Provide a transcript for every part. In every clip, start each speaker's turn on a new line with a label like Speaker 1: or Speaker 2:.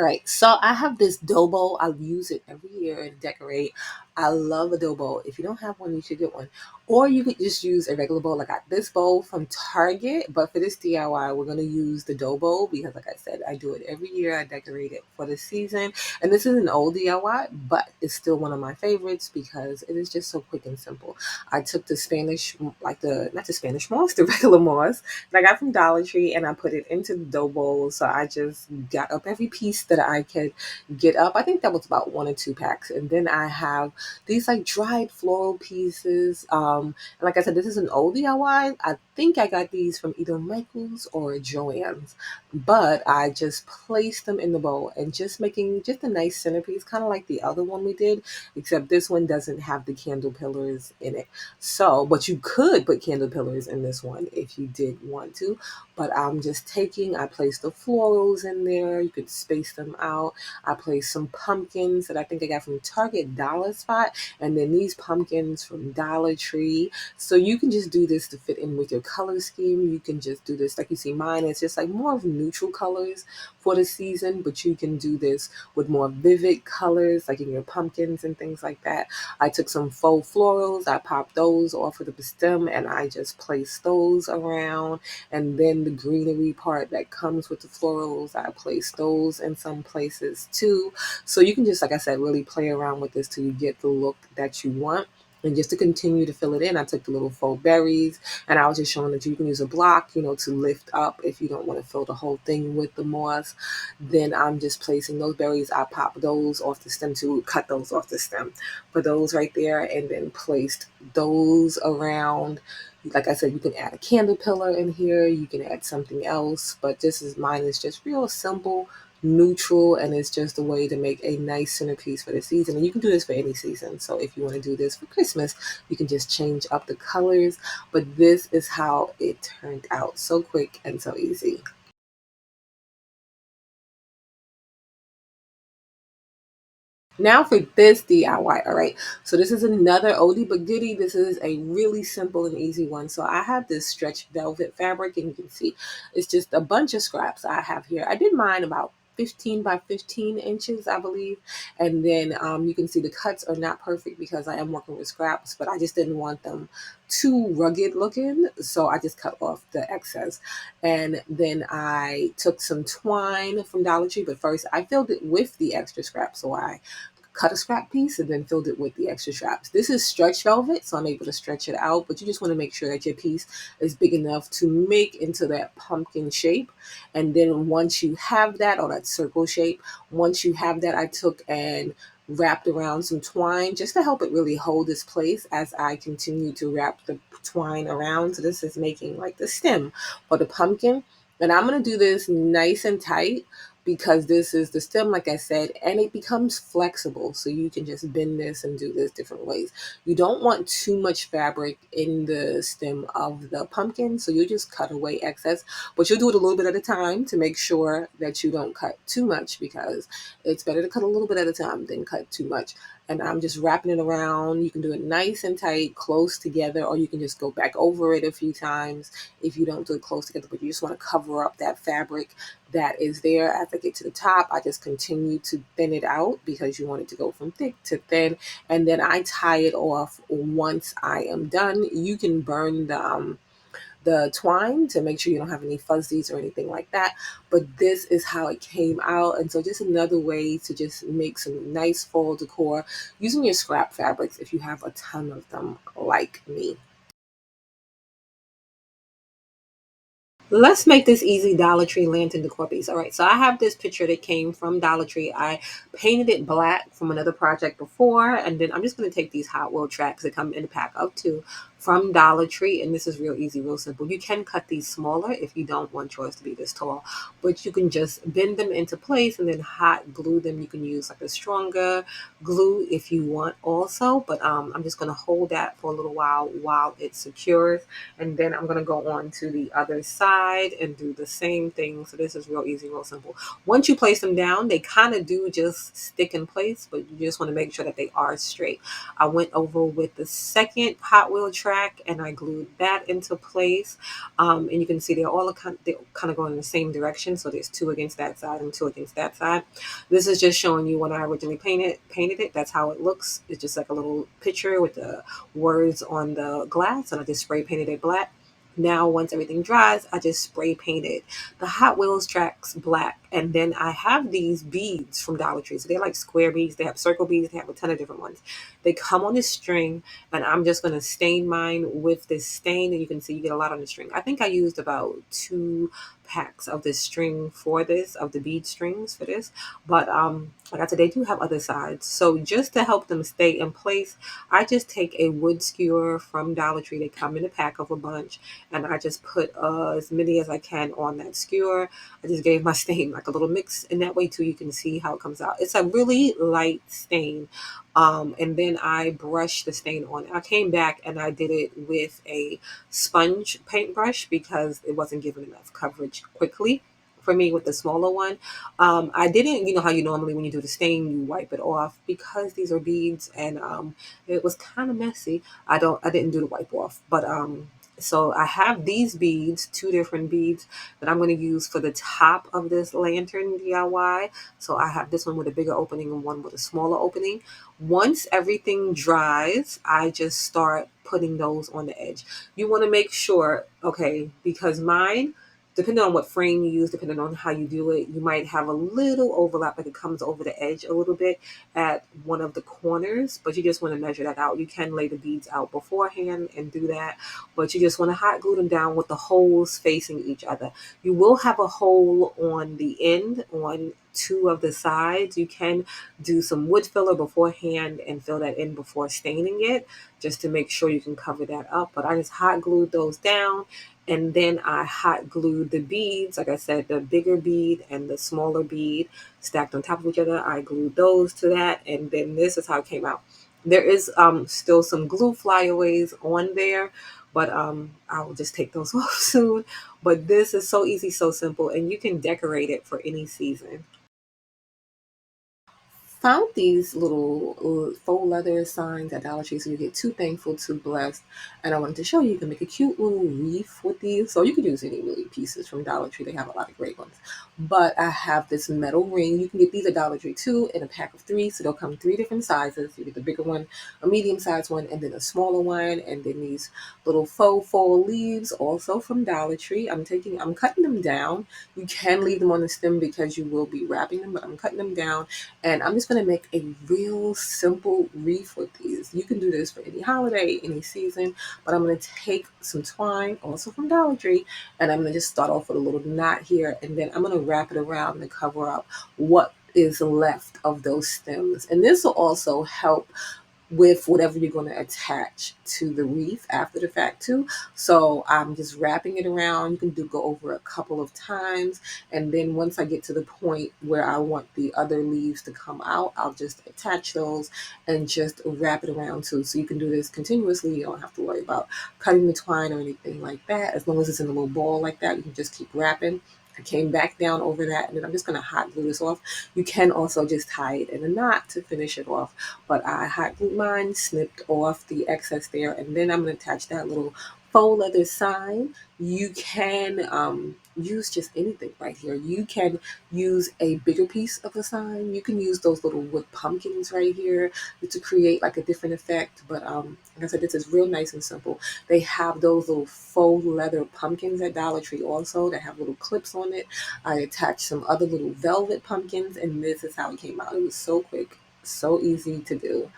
Speaker 1: All right, so I have this dough bowl. I use it every year to decorate. I love a dough bowl. If you don't have one, you should get one. Or you could just use a regular bowl. I got this bowl from Target, but for this DIY, we're gonna use the dough bowl because, like I said, I do it every year. I decorate it for the season, and this is an old DIY, but it's still one of my favorites because it is just so quick and simple. I took the Spanish, like the not the Spanish moss, the regular moss that I got from Dollar Tree, and I put it into the dough bowl. So I just got up every piece that I could get up. I think that was about 1 or 2 packs. And then I have these like dried floral pieces. And like I said, this is an old DIY. I think I got these from either Michael's or Joann's, but I just placed them in the bowl and just making just a nice centerpiece, kind of like the other one we did, except this one doesn't have the candle pillars in it. So, but you could put candle pillars in this one if you did want to. But I'm just I placed the florals in there. You could space them out. I placed some pumpkins that I think I got from Target Dollar Spot, and then these pumpkins from Dollar Tree. So you can just do this to fit in with your color scheme. You can just do this, like you see mine, it's just like more of neutral colors for the season, but you can do this with more vivid colors, like in your pumpkins and things like that. I took some faux florals, I popped those off of the stem, and I just placed those around. And then the greenery part that comes with the florals, I placed those in some places too. So you can just, like I said, really play around with this till you get the look that you want. And just to continue to fill it in, I took the little faux berries, and I was just showing that you can use a block, to lift up if you don't want to fill the whole thing with the moss. Then I'm just placing those berries. I pop those off the stem to cut those off the stem. Put those right there, and then placed those around. Like I said, you can add a candle pillar in here. You can add something else, but this is mine. Is just real simple, neutral, and it's just a way to make a nice centerpiece for the season. And you can do this for any season. So if you want to do this for Christmas, you can just change up the colors. But this is how it turned out. So quick and so easy. Now for this DIY, all right. So this is another oldie but goodie. This is a really simple and easy one. So I have this stretch velvet fabric, and you can see it's just a bunch of scraps I have here. I did mine about 15 by 15 inches, I believe. And then you can see the cuts are not perfect because I am working with scraps, but I just didn't want them too rugged looking. So I just cut off the excess. And then I took some twine from Dollar Tree, but first I filled it with the extra scraps. So I cut a scrap piece and then filled it with the extra straps. This is stretch velvet, so I'm able to stretch it out, but you just want to make sure that your piece is big enough to make into that pumpkin shape. And then once you have that, or that circle shape, once you have that, I took and wrapped around some twine just to help it really hold its place as I continue to wrap the twine around. So this is making like the stem for the pumpkin. And I'm going to do this nice and tight because this is the stem, like I said, and it becomes flexible. So you can just bend this and do this different ways. You don't want too much fabric in the stem of the pumpkin, so you just cut away excess, but you'll do it a little bit at a time to make sure that you don't cut too much, because it's better to cut a little bit at a time than cut too much. And I'm just wrapping it around. You can do it nice and tight, close together, or you can just go back over it a few times if you don't do it close together, but you just want to cover up that fabric that is there. As I get to the top, I just continue to thin it out because you want it to go from thick to thin, and then I tie it off once I am done. You can burn the twine to make sure you don't have any fuzzies or anything like that, but this is how it came out. And so just another way to just make some nice fall decor using your scrap fabrics if you have a ton of them like me. Let's make this easy. Dollar Tree lantern decor piece. All right, so I have this picture that came from Dollar Tree. I painted it black from another project before, and then I'm just going to take these Hot Wheel tracks that come in a pack of two from Dollar Tree, and this is real easy, real simple. You can cut these smaller if you don't want yours to be this tall, but you can just bend them into place and then hot glue them. You can use like a stronger glue if you want also, but I'm just going to hold that for a little while it secures, and then I'm going to go on to the other side and do the same thing. So this is real easy, real simple. Once you place them down, they kind of do just stick in place, but you just want to make sure that they are straight. I went over with the second Hot Wheel track track and I glued that into place. And you can see they're kind of going in the same direction. So there's two against that side and two against that side. This is just showing you when I originally painted it. That's how it looks. It's just like a little picture with the words on the glass, and I just spray painted it black. Now, once everything dries, I just spray painted the Hot Wheels tracks black. And then I have these beads from Dollar Tree. So they're like square beads. They have circle beads. They have a ton of different ones. They come on this string, and I'm just going to stain mine with this stain. And you can see you get a lot on the string. I think I used about 2 packs of this string for this, of the bead strings for this. But like I said, they do have other sides. So just to help them stay in place, I just take a wood skewer from Dollar Tree. They come in a pack of a bunch, and I just put as many as I can on that skewer. I just gave my stain like a little mix, and that way too you can see how it comes out. It's a really light stain. And then I brushed the stain on. I came back and I did it with a sponge paintbrush because it wasn't giving enough coverage quickly for me with the smaller one. I didn't, you know how you normally when you do the stain you wipe it off, because these are beads, and it was kind of messy. I didn't do the wipe off, but so I have these beads, 2 different beads that I'm going to use for the top of this lantern DIY. So I have this one with a bigger opening and one with a smaller opening. Once everything dries, I just start putting those on the edge. You want to make sure, okay, because mine, depending on what frame you use, depending on how you do it, you might have a little overlap, like it comes over the edge a little bit at one of the corners, but you just want to measure that out. You can lay the beads out beforehand and do that, but you just want to hot glue them down with the holes facing each other. You will have a hole on the end on 2 of the sides. You can do some wood filler beforehand and fill that in before staining it, just to make sure you can cover that up. But I just hot glued those down, and then I hot glued the beads. Like I said, the bigger bead and the smaller bead stacked on top of each other. I glued those to that, and then this is how it came out. There is still some glue flyaways on there, but I will just take those off soon. But this is so easy, so simple, and you can decorate it for any season. Found these little faux leather signs at Dollar Tree, so you get too thankful, too blessed. And I wanted to show you, you can make a cute little wreath with these. So you could use any really pieces from Dollar Tree. They have a lot of great ones. But I have this metal ring. You can get these at Dollar Tree too, in a pack of 3. So they'll come 3 different sizes. You get the bigger one, a medium sized one, and then a smaller one. And then these little faux fall leaves, also from Dollar Tree. I'm cutting them down. You can leave them on the stem because you will be wrapping them, but I'm cutting them down, and I'm just going to make a real simple wreath with these. You can do this for any holiday, any season, but I'm going to take some twine, also from Dollar Tree, and I'm going to just start off with a little knot here, and then I'm going to wrap it around to cover up what is left of those stems. And this will also help with whatever you're going to attach to the wreath after the fact too. So I'm just wrapping it around. You can go over a couple of times, and then once I get to the point where I want the other leaves to come out, I'll just attach those and just wrap it around too. So you can do this continuously. You don't have to worry about cutting the twine or anything like that. As long as it's in a little ball like that, you can just keep wrapping. I came back down over that, and then I'm just going to hot glue this off. You can also just tie it in a knot to finish it off, but I hot glued mine, snipped off the excess there, and then I'm going to attach that little faux leather sign. You can use just anything right here. You can use a bigger piece of a sign. You can use those little wood pumpkins right here to create like a different effect. But like I said, this is real nice and simple. They have those little faux leather pumpkins at Dollar Tree also that have little clips on it. I attached some other little velvet pumpkins, and this is how it came out. It was so quick, so easy to do.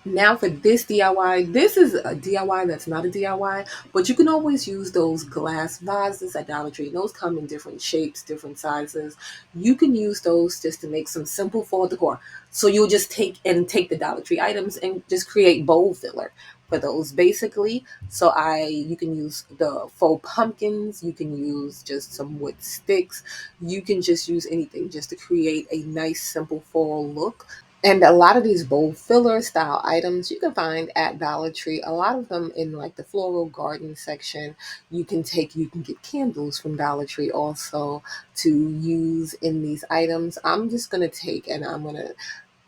Speaker 1: Now for this DIY, this is a DIY that's not a DIY, but you can always use those glass vases at Dollar Tree. Those come in different shapes, different sizes. You can use those just to make some simple fall decor. So you'll just take the Dollar Tree items and just create bowl filler for those basically. So you can use the faux pumpkins, you can use just some wood sticks, you can just use anything just to create a nice simple fall look. And a lot of these bowl filler style items you can find at Dollar Tree. A lot of them in like the floral garden section. You can get candles from Dollar Tree also to use in these items. I'm just gonna take and I'm gonna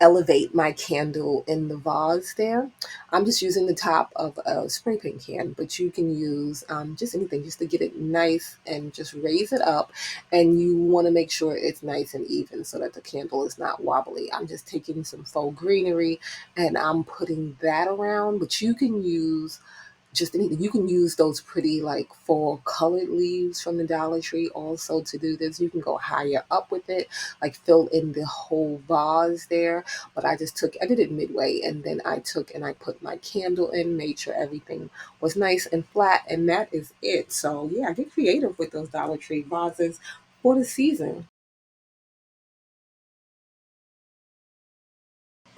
Speaker 1: elevate my candle in the vase there. I'm just using the top of a spray paint can, but you can use just anything just to get it nice and just raise it up. And you want to make sure it's nice and even so that the candle is not wobbly. I'm just taking some faux greenery and I'm putting that around, but you can use just anything. You can use those pretty like fall colored leaves from the Dollar Tree also to do this. You can go higher up with it, like fill in the whole vase there. But I did it midway and then I took and I put my candle in, made sure everything was nice and flat, and that is it. So yeah, get creative with those Dollar Tree vases for the season.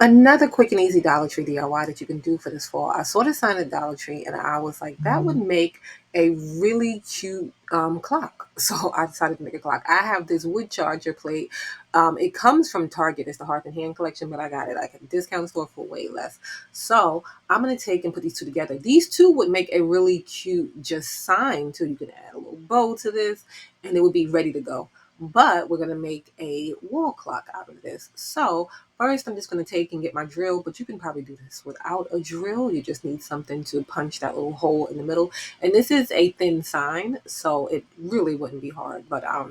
Speaker 1: Another quick and easy Dollar Tree DIY that you can do for this fall. I saw this sign at Dollar Tree and I was like, that would make a really cute clock. So I decided to make a clock. I have this wood charger plate. It comes from Target. It's the Hearth and Hand collection, but I got it like at a discount store for way less. So I'm going to take and put these two together. These two would make a really cute just sign too. You can add a little bow to this and it would be ready to go. But we're going to make a wall clock out of this. So first, I'm just going to take and get my drill, but you can probably do this without a drill. You just need something to punch that little hole in the middle. And this is a thin sign, so it really wouldn't be hard. But I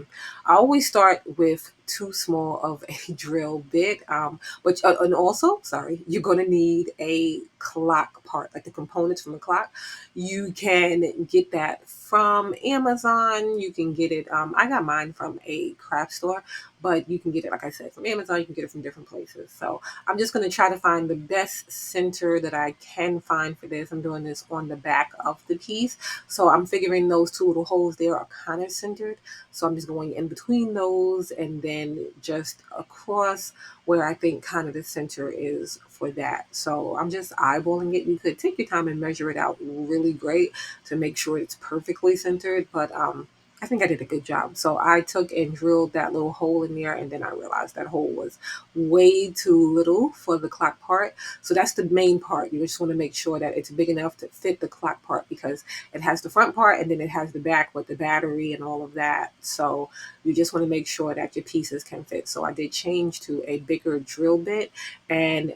Speaker 1: always start with too small of a drill bit. And also, sorry, you're going to need a clock part, like the components from the clock. You can get that from Amazon. You can get it. I got mine from a craft store, but you can get it, like I said, from Amazon. You can get it from different places. So I'm just going to try to find the best center that I can find for this. I'm doing this on the back of the piece. So I'm figuring those two little holes there are kind of centered. So I'm just going in between those and then just across where I think kind of the center is for that. So I'm just eyeballing it. You could take your time and measure it out really great to make sure it's perfectly centered. But I think I did a good job. So I took and drilled that little hole in there, and then I realized that hole was way too little for the clock part. So that's the main part. You just want to make sure that it's big enough to fit the clock part because it has the front part and then it has the back with the battery and all of that. So you just want to make sure that your pieces can fit. So I did change to a bigger drill bit, and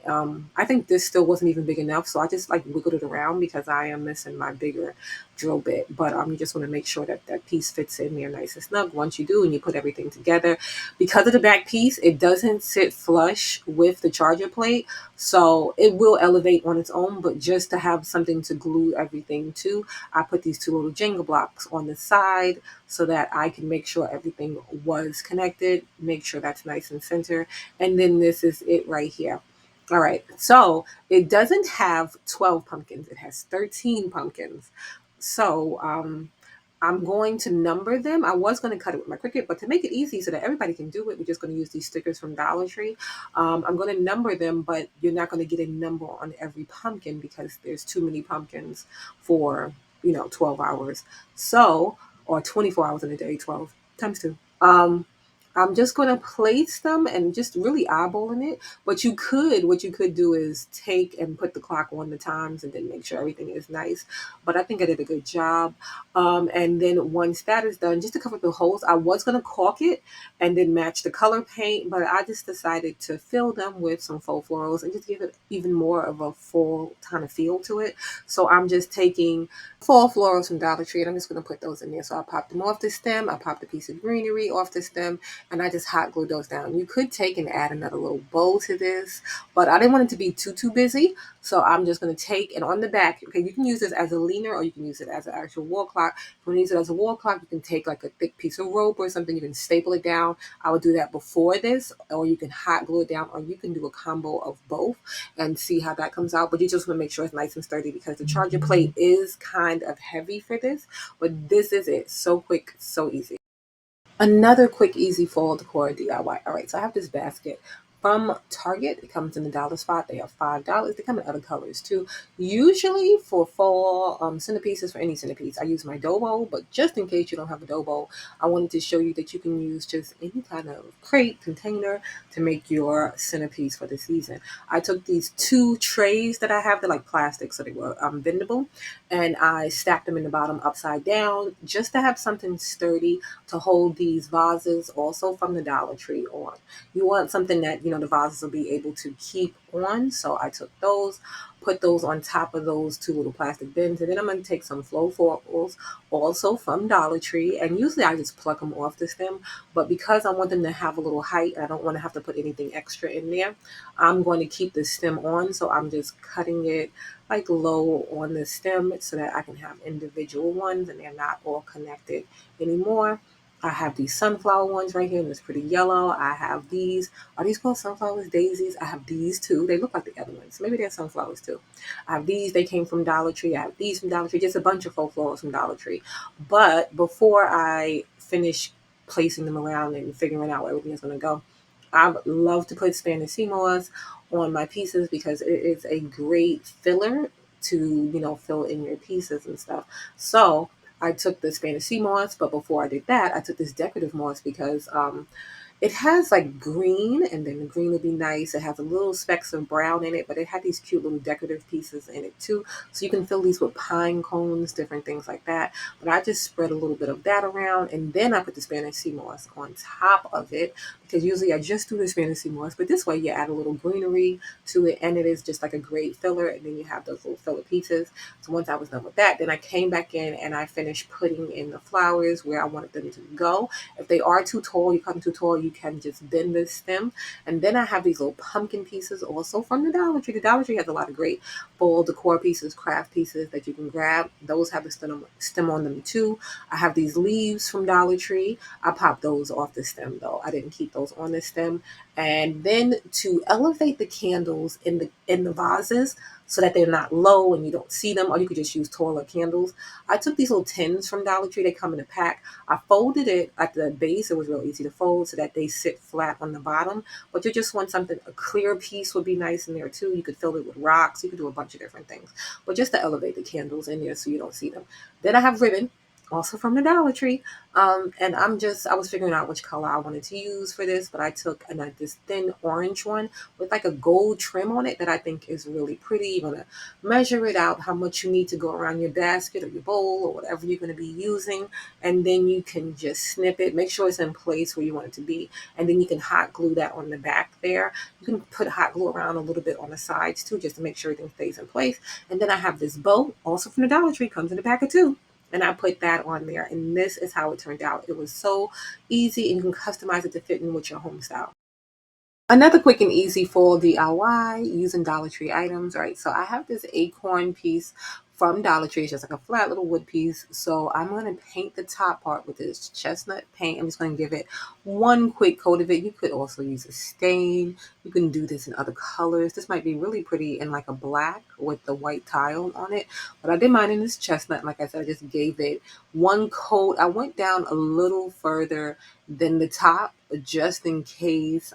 Speaker 1: I think this still wasn't even big enough. So I just like wiggled it around because I am missing my bigger drill bit. But you just want to make sure that that piece fits in there nice and snug. Once you do and you put everything together, because of the back piece, it doesn't sit flush with the charger plate, so it will elevate on its own. But just to have something to glue everything to, I put these two little Jenga blocks on the side so that I can make sure everything was connected, make sure that's nice and center. And then this is it right here. All right, so it doesn't have 12 pumpkins, it has 13 pumpkins. So I'm going to number them. I was going to cut it with my Cricut, but to make it easy so that everybody can do it, we're just going to use these stickers from Dollar Tree. I'm going to number them, but you're not going to get a number on every pumpkin because there's too many pumpkins for, 12 hours. So, or 24 hours in a day, 12 times 2. I'm just going to place them and just really eyeballing it. But what you could do is take and put the clock on the times and then make sure everything is nice. But I think I did a good job. And then once that is done, just to cover the holes, I was going to caulk it and then match the color paint, but I just decided to fill them with some faux florals and just give it even more of a full kind of feel to it. So I'm just taking fall florals from Dollar Tree and I'm just going to put those in there. So I popped them off the stem. I popped a piece of greenery off the stem and I just hot glued those down. You could take and add another little bow to this, but I didn't want it to be too busy. So I'm just going to take and on the back, okay, you can use this as a leaner or you can use it as an actual wall clock. When you use it as a wall clock, you can take like a thick piece of rope or something, you can staple it down. I would do that before this, or you can hot glue it down, or you can do a combo of both and see how that comes out. But you just want to make sure it's nice and sturdy because the charger plate is kind of heavy for this, but this is it. So quick, so easy. Another quick, easy fall decor DIY. All right, so I have this basket from Target. It comes in the dollar spot. They are $5. They come in other colors too. Usually for fall centerpieces, for any centerpiece, I use my dough bowl. But just in case you don't have a dough bowl, I wanted to show you that you can use just any kind of crate, container to make your centerpiece for the season. I took these two trays that I have. They're like plastic, so they were bendable, and I stacked them in the bottom upside down just to have something sturdy to hold these vases, also from the Dollar Tree, on. You want something that, the vases will be able to keep on. So I took those, put those on top of those two little plastic bins. And then I'm going to take some flow foils, also from Dollar Tree. And usually I just pluck them off the stem. But because I want them to have a little height, I don't want to have to put anything extra in there, I'm going to keep the stem on. So I'm just cutting it like low on the stem so that I can have individual ones and they're not all connected anymore. I have these sunflower ones right here, and it's pretty yellow. I have these. Are these called sunflowers? Daisies? I have these too. They look like the other ones. Maybe they're sunflowers too. I have these. They came from Dollar Tree. I have these from Dollar Tree. Just a bunch of faux florals from Dollar Tree. But before I finish placing them around and figuring out where everything is going to go, I love to put Spanish sea moss on my pieces because it is a great filler to, fill in your pieces and stuff. So I took the Spanish sea moss, but before I did that, I took this decorative moss because it has like green, and then the green would be nice. It has a little specks of brown in it, but it had these cute little decorative pieces in it too. So you can fill these with pine cones, different things like that. But I just spread a little bit of that around, and then I put the Spanish sea moss on top of it because usually I just do the Spanish sea moss, but this way you add a little greenery to it, and it is just like a great filler. And then you have those little filler pieces. So once I was done with that, then I came back in and I finished putting in the flowers where I wanted them to go. If they are too tall, you cut them too tall, you can just bend the stem. And then I have these little pumpkin pieces also from the Dollar Tree. The Dollar Tree has a lot of great fall decor pieces, craft pieces that you can grab. Those have the stem on them too. I have these leaves from Dollar Tree. I popped those off the stem though. I didn't keep those on the stem. And then to elevate the candles in the vases so that they're not low and you don't see them, or you could just use taller candles, I took these little tins from Dollar Tree. They come in a pack. I folded it at the base. It was real easy to fold so that they sit flat on the bottom. But you just want something, a clear piece would be nice in there too. You could fill it with rocks. You could do a bunch of different things. But just to elevate the candles in there so you don't see them. Then I have ribbon, also from the Dollar Tree. And I was figuring out which color I wanted to use for this, but I took this thin orange one with like a gold trim on it that I think is really pretty. You're going to measure it out, how much you need to go around your basket or your bowl or whatever you're going to be using. And then you can just snip it, make sure it's in place where you want it to be. And then you can hot glue that on the back there. You can put hot glue around a little bit on the sides too, just to make sure everything stays in place. And then I have this bow, also from the Dollar Tree, comes in a pack of two. And I put that on there. And this is how it turned out. It was so easy, and you can customize it to fit in with your home style. Another quick and easy fall DIY using Dollar Tree items, right? So I have this acorn piece from Dollar Tree. It's just like a flat little wood piece. So I'm going to paint the top part with this chestnut paint. I'm just going to give it one quick coat of it. You could also use a stain. You can do this in other colors. This might be really pretty in like a black with the white tile on it. But I did mine in this chestnut. Like I said, I just gave it one coat. I went down a little further than the top just in case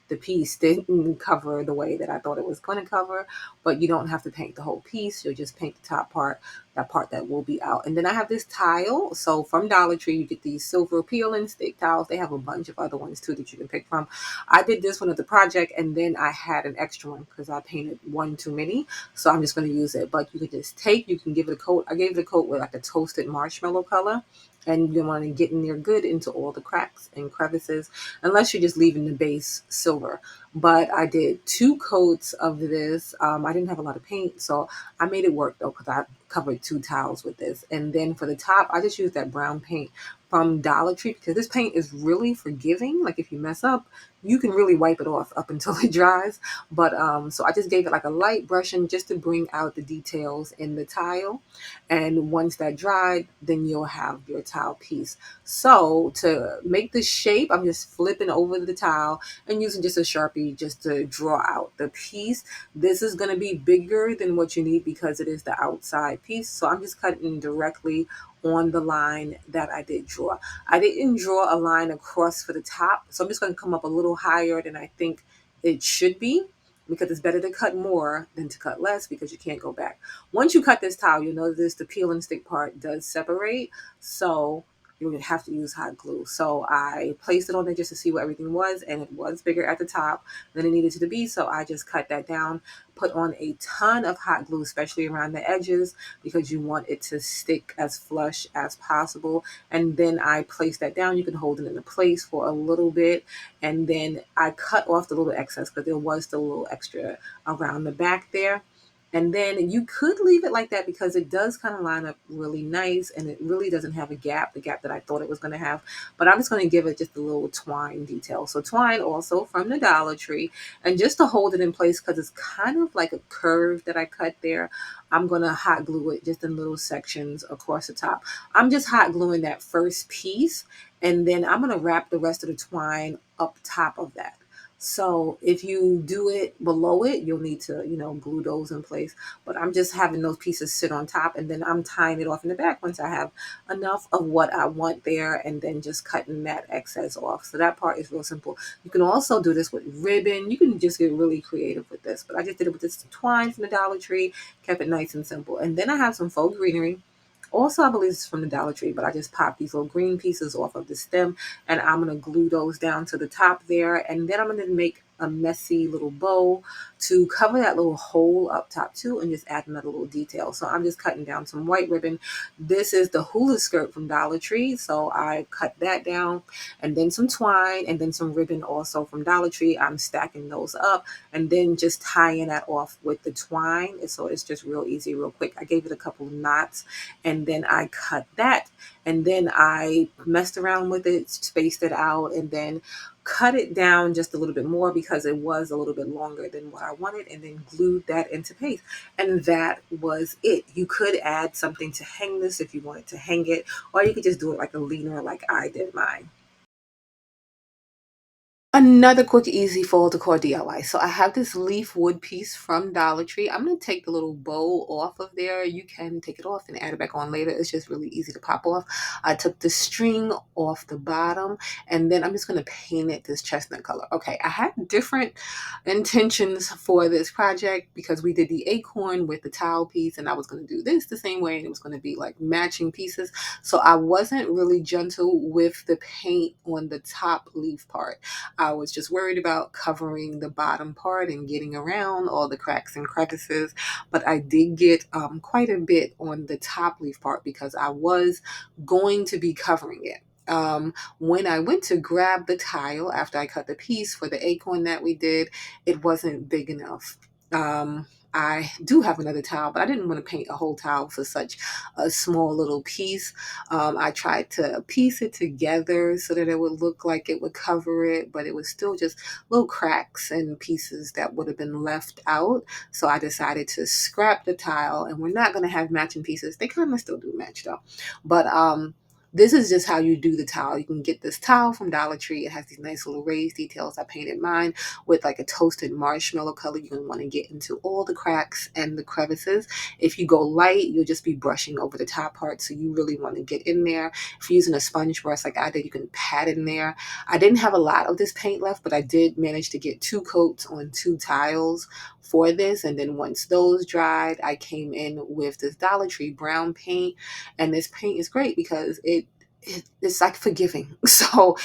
Speaker 1: the piece didn't cover the way that I thought it was going to cover. But you don't have to paint the whole piece. You'll just paint the top part, that part that will be out. And then I have this tile. So from Dollar Tree, you get these silver peel and stick tiles. They have a bunch of other ones too that you can pick from. I did this one as a project, and then I had an extra one because I painted one too many. So I'm just going to use it. But you can just you can give it a coat. I gave it a coat with like a toasted marshmallow color. And you want to get in there good into all the cracks and crevices, unless you're just leaving the base silver. But I did two coats of this. I didn't have a lot of paint, so I made it work though because I covered two tiles with this. And then for the top, I just used that brown paint from Dollar Tree because this paint is really forgiving. Like if you mess up, you can really wipe it off up until it dries. But so I just gave it like a light brushing just to bring out the details in the tile. And once that dried, then you'll have your tile piece. So to make the shape, I'm just flipping over the tile and using just a Sharpie just to draw out the piece. This is going to be bigger than what you need because it is the outside piece. So I'm just cutting directly on the line that I did draw. I didn't draw a line across for the top, so I'm just going to come up a little little higher than I think it should be, because it's better to cut more than to cut less because you can't go back. Once you cut this towel, you'll notice the peel and stick part does separate. So you would have to use hot glue. So I placed it on there just to see what everything was, and it was bigger at the top than it needed to be. So I just cut that down, put on a ton of hot glue, especially around the edges, because you want it to stick as flush as possible. And then I placed that down. You can hold it into place for a little bit. And then I cut off the little excess because there was still a little extra around the back there. And then you could leave it like that because it does kind of line up really nice, and it really doesn't have a gap, the gap that I thought it was going to have. But I'm just going to give it just a little twine detail. So twine also from the Dollar Tree. And just to hold it in place, because it's kind of like a curve that I cut there, I'm going to hot glue it just in little sections across the top. I'm just hot gluing that first piece, and then I'm going to wrap the rest of the twine up top of that. So if you do it below it, you'll need to, glue those in place. But I'm just having those pieces sit on top, and then I'm tying it off in the back once I have enough of what I want there, and then just cutting that excess off. So that part is real simple. You can also do this with ribbon. You can just get really creative with this, but I just did it with this twine from the Dollar Tree, kept it nice and simple. And then I have some faux greenery. Also, I believe it's from the Dollar Tree, but I just popped these little green pieces off of the stem, and I'm going to glue those down to the top there. And then I'm going to make a messy little bow to cover that little hole up top too, and just add another little detail. So I'm just cutting down some white ribbon. This is the hula skirt from Dollar Tree, so I cut that down, and then some twine, and then some ribbon also from Dollar Tree. I'm stacking those up, and then just tying that off with the twine. So it's just real easy, real quick. I gave it a couple of knots, and then I cut that, and then I messed around with it, spaced it out, and then cut it down just a little bit more because it was a little bit longer than what I wanted, and then glued that into place. And that was it. You could add something to hang this if you wanted to hang it, or you could just do it like a leaner like I did mine. Another quick, easy fall decor DIY. So I have this leaf wood piece from Dollar Tree. I'm going to take the little bow off of there. You can take it off and add it back on later. It's just really easy to pop off. I took the string off the bottom, and then I'm just going to paint it this chestnut color. Okay, I had different intentions for this project because we did the acorn with the towel piece, and I was going to do this the same way, and it was going to be like matching pieces. So I wasn't really gentle with the paint on the top leaf part. I was just worried about covering the bottom part and getting around all the cracks and crevices. But I did get quite a bit on the top leaf part because I was going to be covering it. When I went to grab the tile after I cut the piece for the acorn that we did, it wasn't big enough. I do have another towel, but I didn't want to paint a whole towel for such a small little piece. I tried to piece it together so that it would look like it would cover it, but it was still just little cracks and pieces that would have been left out. So I decided to scrap the tile, and we're not going to have matching pieces. They kind of still do match though. But this is just how you do the towel. You can get this towel from Dollar Tree. It has these nice little raised details. I painted mine with like a toasted marshmallow color. You're going to want to get into all the cracks and the crevices. If you go light, you'll just be brushing over the top part. So you really want to get in there. If you're using a sponge brush like I did, you can pat in there. I didn't have a lot of this paint left, but I did manage to get 2 coats on 2 tiles for this. And then once those dried, I came in with this Dollar Tree brown paint. And this paint is great because it's like forgiving. So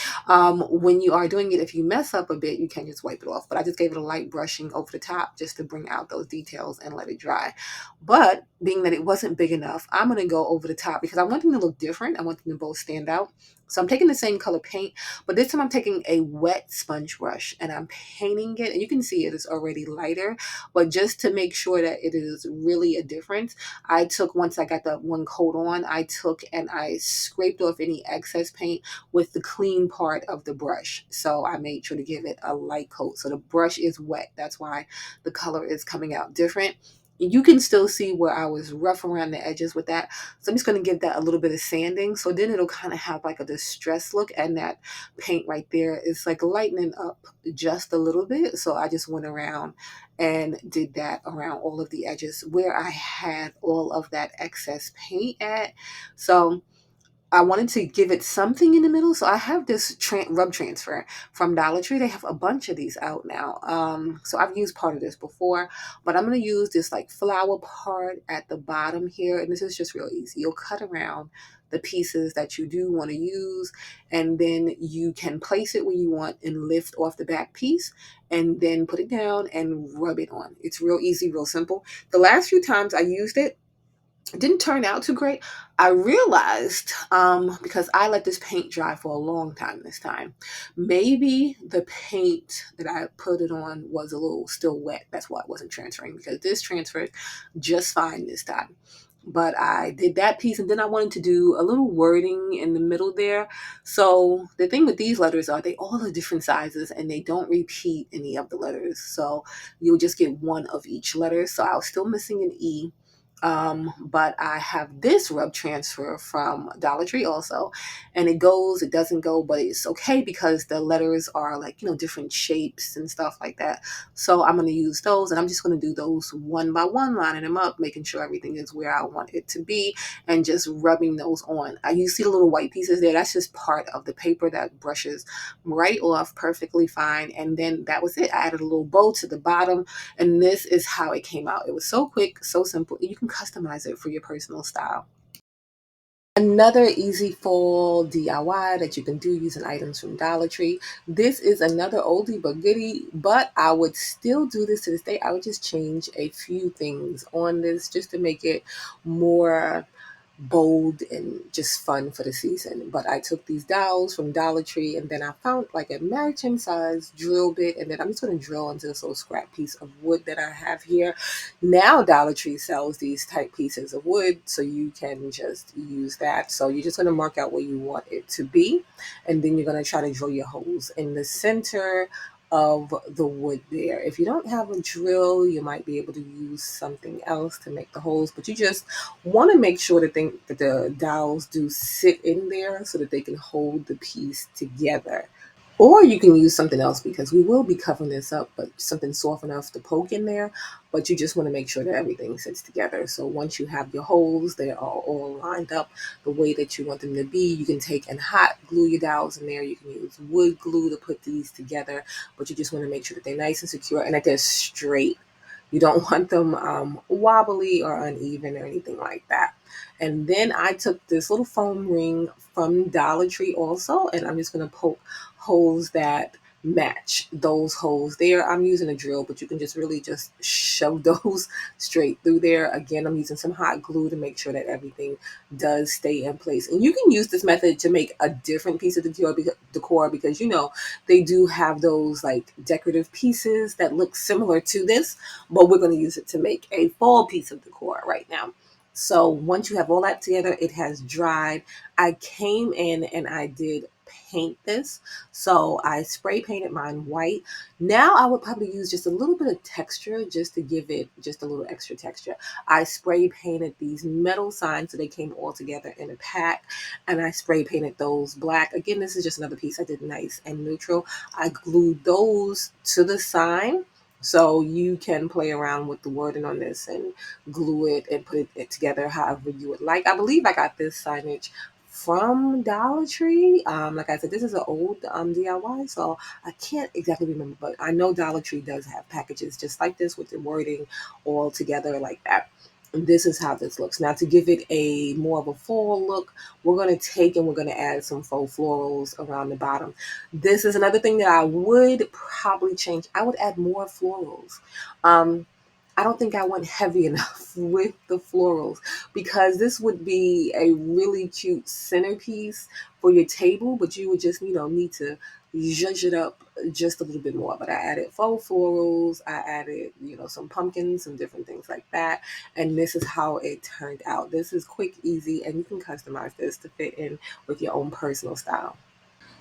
Speaker 1: when you are doing it, if you mess up a bit, you can just wipe it off. But I just gave it a light brushing over the top just to bring out those details and let it dry. But being that it wasn't big enough, I'm going to go over the top because I want them to look different. I want them to both stand out. So I'm taking the same color paint, but this time I'm taking a wet sponge brush and I'm painting it. And you can see it is already lighter, but just to make sure that it is really a difference, I took, once I got that one coat on, I took and I scraped off any excess paint with the clean part of the brush. So I made sure to give it a light coat. So the brush is wet. That's why the color is coming out different. You can still see where I was rough around the edges with that. So I'm just going to give that a little bit of sanding. So then it'll kind of have like a distressed look, and that paint right there is like lightening up just a little bit. So I just went around and did that around all of the edges where I had all of that excess paint at. So I wanted to give it something in the middle, so I have this rub transfer from Dollar Tree. They have a bunch of these out now. So I've used part of this before, but I'm going to use this like flower part at the bottom here, and this is just real easy. You'll cut around the pieces that you do want to use, and then you can place it where you want and lift off the back piece, and then put it down and rub it on. It's real easy, real simple. The last few times I used it, didn't turn out too great. I realized because I let this paint dry for a long time this time, maybe the paint that I put it on was a little still wet. That's why it wasn't transferring, because this transferred just fine this time. But I did that piece, and then I wanted to do a little wording in the middle there. So the thing with these letters are they all are different sizes and they don't repeat any of the letters. So you'll just get one of each letter. So I was still missing an E, but I have this rub transfer from Dollar Tree also, and it goes, it doesn't go, but it's okay because the letters are like, different shapes and stuff like that. So I'm going to use those, and I'm just going to do those one by one, lining them up, making sure everything is where I want it to be, and just rubbing those on. You see the little white pieces there? That's just part of the paper that brushes right off perfectly fine. And then that was it. I added a little bow to the bottom, and this is how it came out. It was so quick, so simple. You can customize it for your personal style. Another easy fall DIY that you can do using items from Dollar Tree. This is another oldie but goodie, but I would still do this to this day. I would just change a few things on this just to make it more bold and just fun for the season. But I took these dowels from Dollar Tree, and then I found like a matching size drill bit, and then I'm just going to drill into this little scrap piece of wood that I have here. Now Dollar Tree sells these type pieces of wood, so you can just use that. So you're just going to mark out where you want it to be, and then you're going to try to drill your holes in the center of the wood there. If you don't have a drill, you might be able to use something else to make the holes, but you just want to make sure that the dowels do sit in there so that they can hold the piece together. Or you can use something else, because we will be covering this up, but something soft enough to poke in there. But you just want to make sure that everything sits together. So once you have your holes, they are all lined up the way that you want them to be. You can take and hot glue your dowels in there. You can use wood glue to put these together, but you just want to make sure that they're nice and secure and that they're straight. You don't want them wobbly or uneven or anything like that. And then I took this little foam ring from Dollar Tree also, and I'm just going to poke holes that match those holes there. I'm using a drill, but you can just really just shove those straight through there. Again, I'm using some hot glue to make sure that everything does stay in place. And you can use this method to make a different piece of decor because they do have those like decorative pieces that look similar to this, but we're going to use it to make a fall piece of decor right now. So once you have all that together, it has dried. I came in and I did paint this. So I spray painted mine white. Now I would probably use just a little bit of texture just to give it just a little extra texture. I spray painted these metal signs so they came all together in a pack, and I spray painted those black. Again, this is just another piece I did nice and neutral. I glued those to the sign. So you can play around with the wording on this and glue it and put it together however you would like. I believe I got this signage from Dollar Tree. Like I said, this is an old DIY, so I can't exactly remember, but I know Dollar Tree does have packages just like this with the wording all together like that. And this is how this looks. Now to give it a more of a fall look, we're going to take and we're going to add some faux florals around the bottom. This is another thing that I would probably change. I would add more florals. I don't think I went heavy enough with the florals, because this would be a really cute centerpiece for your table, but you would just, need to zhuzh it up just a little bit more. But I added faux florals, I added, some pumpkins, some different things like that. And this is how it turned out. This is quick, easy, and you can customize this to fit in with your own personal style.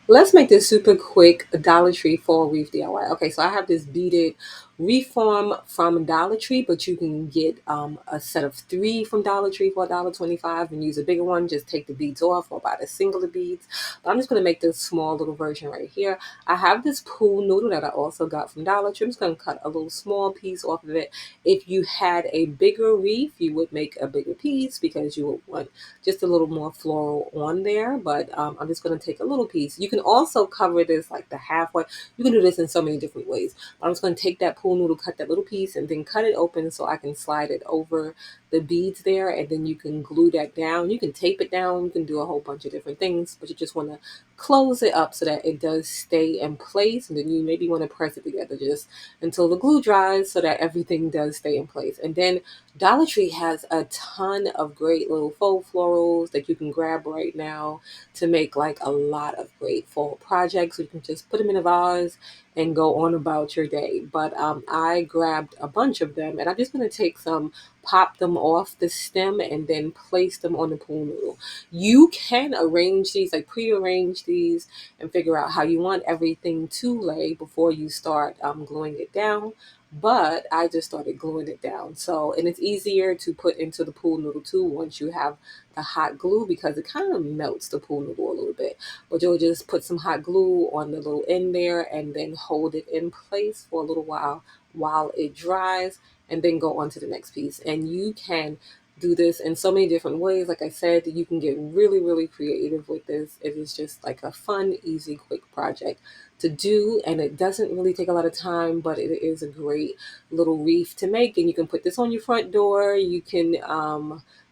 Speaker 1: Let's make this super quick. A Dollar Tree fall wreath DIY. Okay, so I have this beaded reform from Dollar Tree, but you can get a set of three from Dollar Tree for $1.25 and use a bigger one. Just take the beads off or buy the single of beads. But I'm just going to make this small little version right here. I have this pool noodle that I also got from Dollar Tree. I'm just going to cut a little small piece off of it. If you had a bigger wreath, you would make a bigger piece because you would want just a little more floral on there. But I'm just going to take a little piece. You can also cover this like the halfway. You can do this in so many different ways. I'm just going to take that pool noodle, cut that little piece, and then cut it open so I can slide it over the beads there, and then you can glue that down. You can tape it down. You can do a whole bunch of different things, but you just want to close it up so that it does stay in place, and then you maybe want to press it together just until the glue dries so that everything does stay in place. And then Dollar Tree has a ton of great little faux florals that you can grab right now to make like a lot of great fall projects. You can just put them in a vase and go on about your day. But I grabbed a bunch of them, and I'm just going to take some, pop them off the stem, and then place them on the pool noodle. You can arrange these, like pre-arrange these, and figure out how you want everything to lay before you start gluing it down. But I just started gluing it down. So, and it's easier to put into the pool noodle too once you have the hot glue, because it kind of melts the pool noodle a little bit. But you'll just put some hot glue on the little end there and then hold it in place for a little while it dries, and then go on to the next piece. And you can do this in so many different ways. Like I said, you can get really, really creative with this. It is just like a fun, easy, quick project to do, and it doesn't really take a lot of time, but it is a great little wreath to make. And you can put this on your front door. You can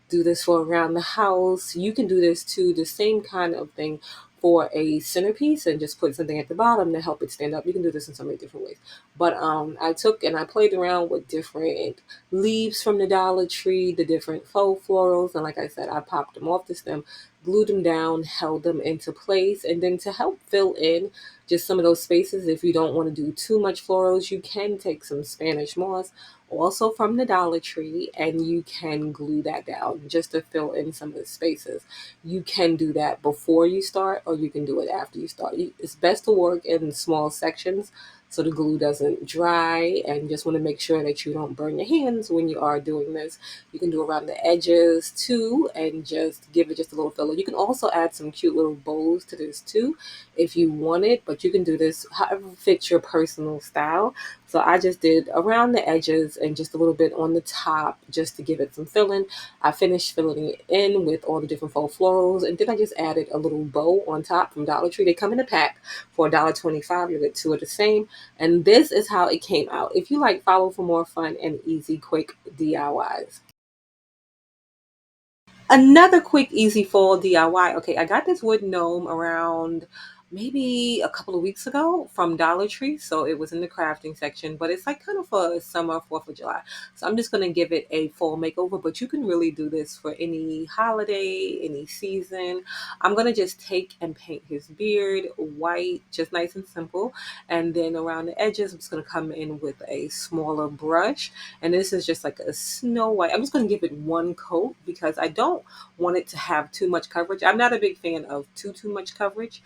Speaker 1: do this for around the house. You can do this too, the same kind of thing, for a centerpiece, and just put something at the bottom to help it stand up. You can do this in so many different ways. But I took and I played around with different leaves from the Dollar Tree, the different faux florals, and like I said, I popped them off the stem, glued them down, held them into place, and then to help fill in just some of those spaces, if you don't want to do too much florals, you can take some Spanish moss, also from the Dollar Tree, and you can glue that down just to fill in some of the spaces. You can do that before you start, or you can do it after you start. It's best to work in small sections so the glue doesn't dry, and just want to make sure that you don't burn your hands when you are doing this. You can do around the edges too, and just give it just a little filler. You can also add some cute little bows to this too if you want it, but you can do this however fits your personal style. So I just did around the edges and just a little bit on the top just to give it some filling. I finished filling it in with all the different faux florals, and then I just added a little bow on top from Dollar Tree. They come in a pack for $1.25. You get two of the same. And this is how it came out. If you like, follow for more fun and easy, quick DIYs. Another quick, easy fall DIY. Okay, I got this wood gnome around maybe a couple of weeks ago from Dollar Tree. So it was in the crafting section, but it's like kind of for summer, 4th of July. So I'm just going to give it a fall makeover, but you can really do this for any holiday, any season. I'm going to just take and paint his beard white, just nice and simple. And then around the edges, I'm just going to come in with a smaller brush. And this is just like a snow white. I'm just going to give it one coat because I don't want it to have too much coverage. I'm not a big fan of too much coverage.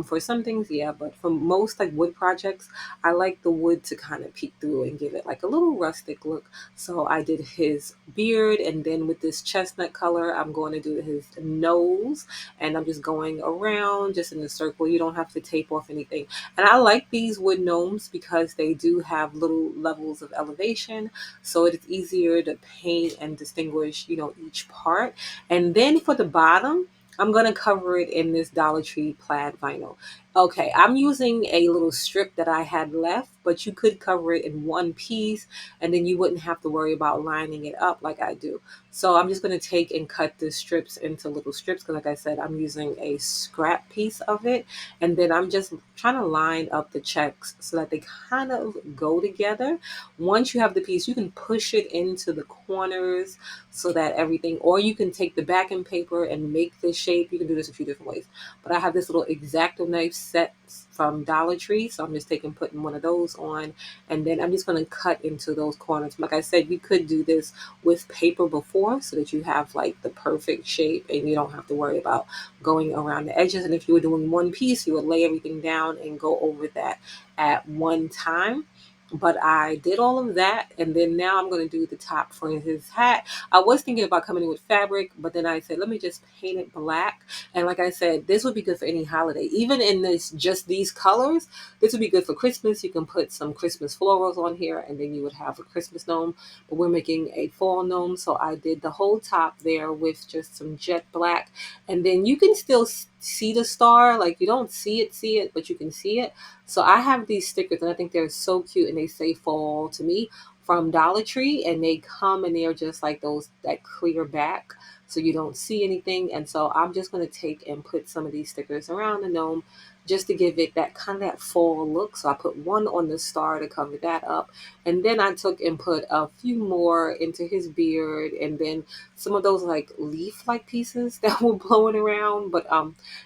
Speaker 1: For some things, yeah, but for most like wood projects, I like the wood to kind of peek through and give it like a little rustic look. So I did his beard, and then with this chestnut color, I'm going to do his nose, and I'm just going around just in a circle. You don't have to tape off anything. And I like these wood gnomes because they do have little levels of elevation, so it is easier to paint and distinguish, each part. And then for the bottom, I'm going to cover it in this Dollar Tree plaid vinyl. Okay, I'm using a little strip that I had left, but you could cover it in one piece, and then you wouldn't have to worry about lining it up like I do. So I'm just going to take and cut the strips into little strips because, like I said, I'm using a scrap piece of it. And then I'm just trying to line up the checks so that they kind of go together. Once you have the piece, you can push it into the corners so that everything, or you can take the backing paper and make the shape. You can do this a few different ways. But I have this little X-Acto knife set from Dollar Tree, so I'm just putting one of those on, and then I'm just going to cut into those corners. Like I said, you could do this with paper before so that you have like the perfect shape and you don't have to worry about going around the edges. And if you were doing one piece, you would lay everything down and go over that at one time. But I did all of that, and then now I'm going to do the top for his hat. I was thinking about coming in with fabric, but then I said, let me just paint it black. And like I said, this would be good for any holiday. Even in this, just these colors, this would be good for Christmas. You can put some Christmas florals on here, and then you would have a Christmas gnome. But we're making a fall gnome, so I did the whole top there with just some jet black. And then you can still see the star. Like, you don't see it, but you can see it. So I have these stickers, and I think they're so cute, and they say fall to me, from Dollar Tree, and they come and they're just like those, that clear back, so you don't see anything. And so I'm just going to take and put some of these stickers around the gnome just to give it that kind of that fall look. So I put one on the star to cover that up, and then I took and put a few more into his beard, and then some of those like leaf like pieces that were blowing around. But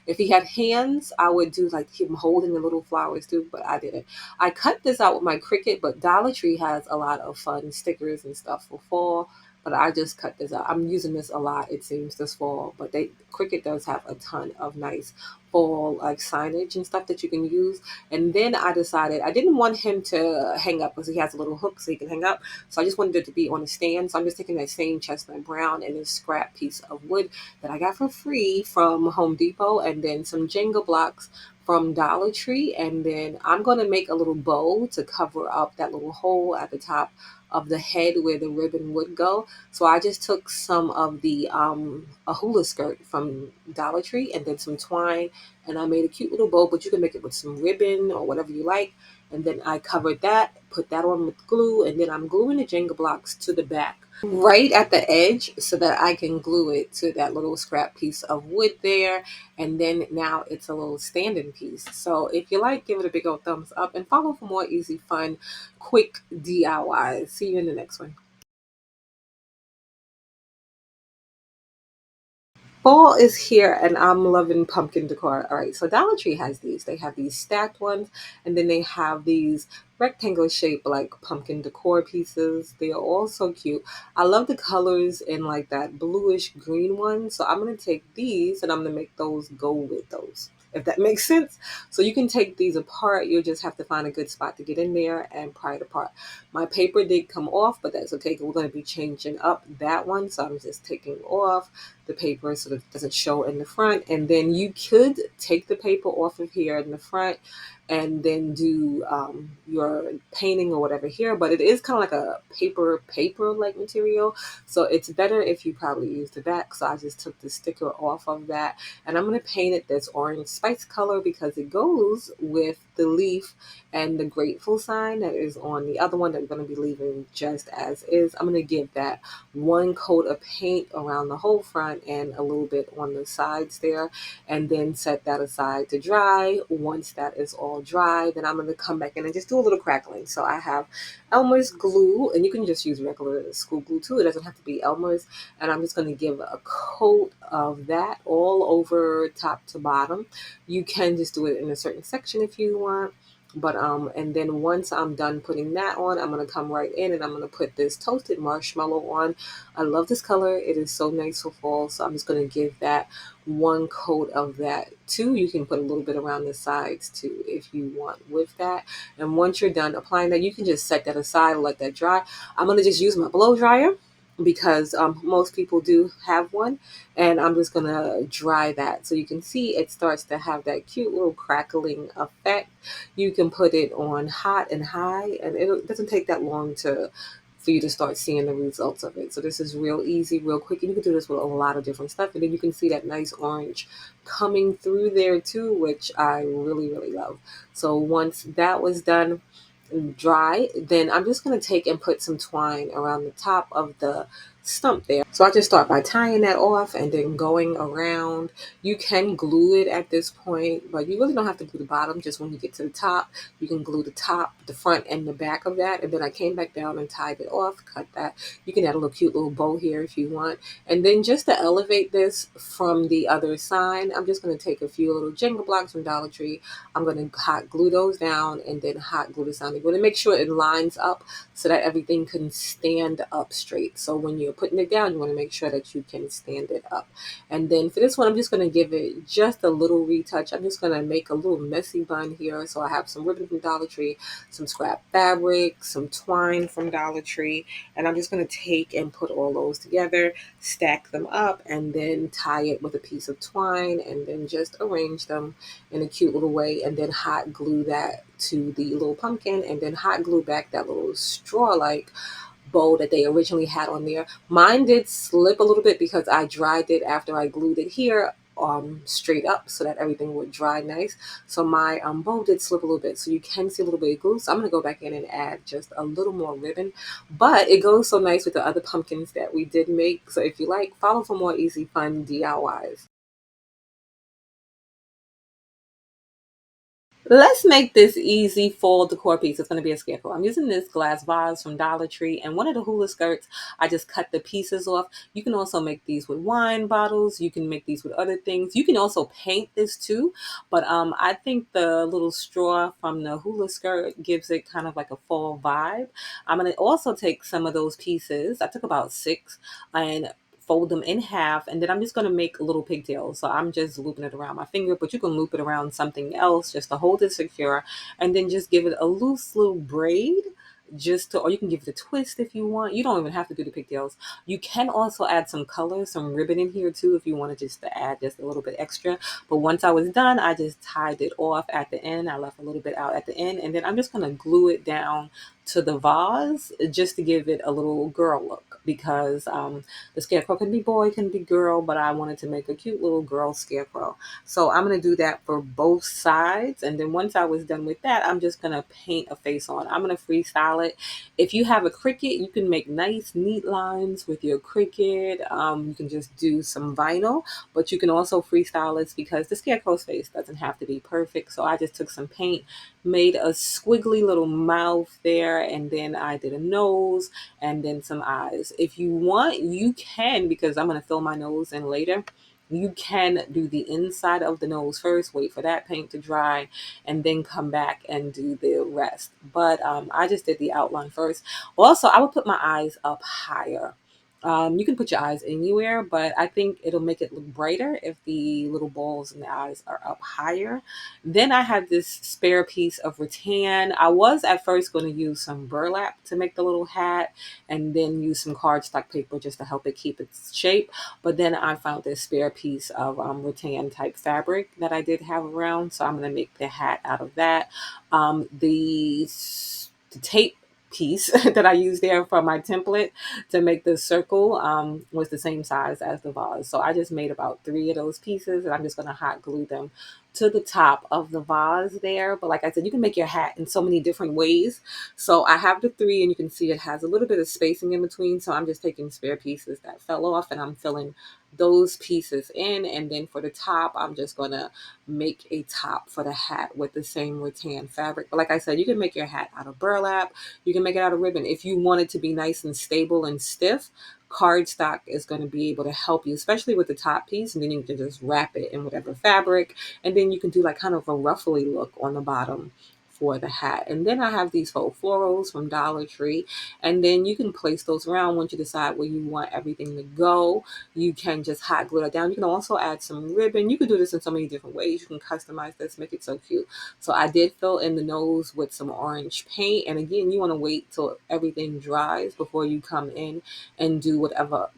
Speaker 1: if he had hands, I would do like him holding the little flowers too, but I didn't. I cut this out with my Cricut, but Dollar Tree has a lot of fun stickers and stuff for fall. But I just cut this out. I'm using this a lot, it seems, this fall. But Cricut does have a ton of nice fall like signage and stuff that you can use. And then I decided I didn't want him to hang up because he has a little hook so he can hang up. So I just wanted it to be on a stand. So I'm just taking that same chestnut brown and this scrap piece of wood that I got for free from Home Depot, and then some Jenga blocks from Dollar Tree. And then I'm going to make a little bow to cover up that little hole at the top of the head where the ribbon would go. So I just took some of the a hula skirt from Dollar Tree and then some twine, and I made a cute little bow, but you can make it with some ribbon or whatever you like. And then I covered that, put that on with glue, and then I'm gluing the Jenga blocks to the back right at the edge so that I can glue it to that little scrap piece of wood there. And then now it's a little standing piece. So if you like, give it a big old thumbs up and follow for more easy, fun, quick DIYs. See you in the next one. Fall is here and I'm loving pumpkin decor. All right, so Dollar Tree has these. They have these stacked ones, and then they have these rectangle shaped like pumpkin decor pieces. They are all so cute. I love the colors in like that bluish green one. So I'm gonna take these and I'm gonna make those go with those, if that makes sense. So you can take these apart. You'll just have to find a good spot to get in there and pry it apart. My paper did come off, but that's okay. We're going to be changing up that one. So I'm just taking off the paper so that it doesn't show in the front. And then you could take the paper off of here in the front and then do your painting or whatever here. But it is kind of like a paper like material. So it's better if you probably use the back. So I just took the sticker off of that. And I'm going to paint it this orange spice color because it goes with the leaf and the grateful sign that is on the other one that we're going to be leaving just as is. I'm going to give that one coat of paint around the whole front and a little bit on the sides there, and then set that aside to dry. Once that is all dry, then I'm going to come back in and just do a little crackling. So I have Elmer's glue, and you can just use regular school glue too. It doesn't have to be Elmer's. And I'm just going to give a coat of that all over top to bottom. You can just do it in a certain section if you want. But and then once I'm done putting that on, I'm gonna come right in and I'm gonna put this toasted marshmallow on. I love this color. It is so nice for fall. So I'm just gonna give that one coat of that too. You can put a little bit around the sides too if you want with that. And once you're done applying that, you can just set that aside and let that dry. I'm gonna just use my blow dryer because most people do have one, and I'm just gonna dry that so you can see it starts to have that cute little crackling effect. You can put it on hot and high, and it doesn't take that long to for you to start seeing the results of it. So this is real easy, real quick, and you can do this with a lot of different stuff. And then you can see that nice orange coming through there too, which I really, really love. So once that was done, dry, then I'm just going to take and put some twine around the top of the stump there. So I just start by tying that off and then going around. You can glue it at this point, but you really don't have to glue the bottom. Just when you get to the top, you can glue the top, the front, and the back of that. And then I came back down and tied it off, cut that. You can add a little cute little bow here if you want. And then just to elevate this from the other side, I'm just going to take a few little Jenga blocks from Dollar Tree. I'm going to hot glue those down and then hot glue this on. You want to make sure it lines up so that everything can stand up straight. So when you're you're putting it down, you want to make sure that you can stand it up. And then for this one, I'm just going to give it just a little retouch. I'm just going to make a little messy bun here. So I have some ribbon from Dollar Tree, some scrap fabric, some twine from Dollar Tree, and I'm just going to take and put all those together, stack them up, and then tie it with a piece of twine, and then just arrange them in a cute little way, and then hot glue that to the little pumpkin, and then hot glue back that little straw-like bow that they originally had on there. Mine did slip a little bit because I dried it after I glued it here straight up so that everything would dry nice. So my bow did slip a little bit, so you can see a little bit of glue. So I'm going to go back in and add just a little more ribbon, but it goes so nice with the other pumpkins that we did make. So if you like, follow for more easy fun DIYs. Let's make this easy fall decor piece. It's going to be a scarecrow. I'm using this glass vase from Dollar Tree, and one of the hula skirts, I just cut the pieces off. You can also make these with wine bottles. You can make these with other things. You can also paint this too, but I think the little straw from the hula skirt gives it kind of like a fall vibe. I'm going to also take some of those pieces. I took about six and fold them in half, and then I'm just going to make little pigtails. So I'm just looping it around my finger, but you can loop it around something else just to hold it secure, and then just give it a loose little braid, just to, or you can give it a twist if you want. You don't even have to do the pigtails. You can also add some color, some ribbon in here too if you wanted just to add just a little bit extra. But once I was done, I just tied it off at the end. I left a little bit out at the end, and then I'm just going to glue it down to the vase just to give it a little girl look, because the scarecrow can be boy, can be girl, but I wanted to make a cute little girl scarecrow. So I'm going to do that for both sides. And then once I was done with that, I'm just going to paint a face on. I'm going to freestyle it. If you have a Cricut, you can make nice, neat lines with your Cricut. You can just do some vinyl, but you can also freestyle it because the scarecrow's face doesn't have to be perfect. So I just took some paint, made a squiggly little mouth there, and then I did a nose and then some eyes. If you want, you can, because I'm going to fill my nose in later. You can do the inside of the nose first, wait for that paint to dry, and then come back and do the rest. But I just did the outline first. Also, I would put my eyes up higher. You can put your eyes anywhere, but I think it'll make it look brighter if the little balls in the eyes are up higher. Then I had this spare piece of rattan. I was at first going to use some burlap to make the little hat, and then use some cardstock paper just to help it keep its shape. But then I found this spare piece of rattan type fabric that I did have around, so I'm going to make the hat out of that. The tape piece that I used there for my template to make the circle was the same size as the vase. So I just made about three of those pieces, and I'm just going to hot glue them to the top of the vase there. But like I said, you can make your hat in so many different ways. So I have the three, and you can see it has a little bit of spacing in between. So I'm just taking spare pieces that fell off, and I'm filling those pieces in. And then for the top, I'm just going to make a top for the hat with the same rattan fabric. But like I said, you can make your hat out of burlap. You can make it out of ribbon. If you want it to be nice and stable and stiff, cardstock is going to be able to help you, especially with the top piece. And then you can just wrap it in whatever fabric, and then you can do like kind of a ruffly look on the bottom for the hat. And then I have these faux florals from Dollar Tree, and then you can place those around once you decide where you want everything to go. You can just hot glue it down. You can also add some ribbon. You can do this in so many different ways. You can customize this, make it so cute. So I did fill in the nose with some orange paint, and again, you want to wait till everything dries before you come in and do whatever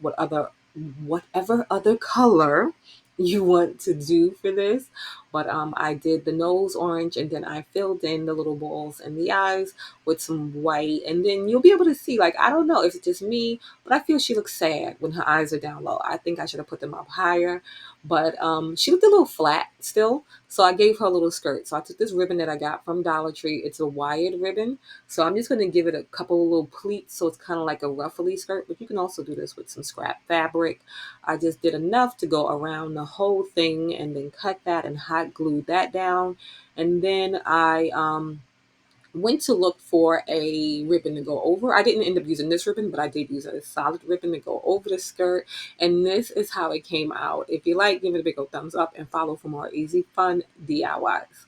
Speaker 1: other color you want to do for this. But I did the nose orange, and then I filled in the little balls and the eyes with some white. And then you'll be able to see, like, I don't know if it's just me, but I feel she looks sad when her eyes are down low. I think I should have put them up higher, but she looked a little flat still. So I gave her a little skirt. So I took this ribbon that I got from Dollar Tree. It's a wired ribbon. So I'm just going to give it a couple of little pleats, so it's kind of like a ruffly skirt. But you can also do this with some scrap fabric. I just did enough to go around the whole thing, and then cut that and hot glued that down. And then I went to look for a ribbon to go over. I didn't end up using this ribbon, but I did use a solid ribbon to go over the skirt. And this is how it came out. If you like, give it a big old thumbs up and follow for more easy, fun DIYs.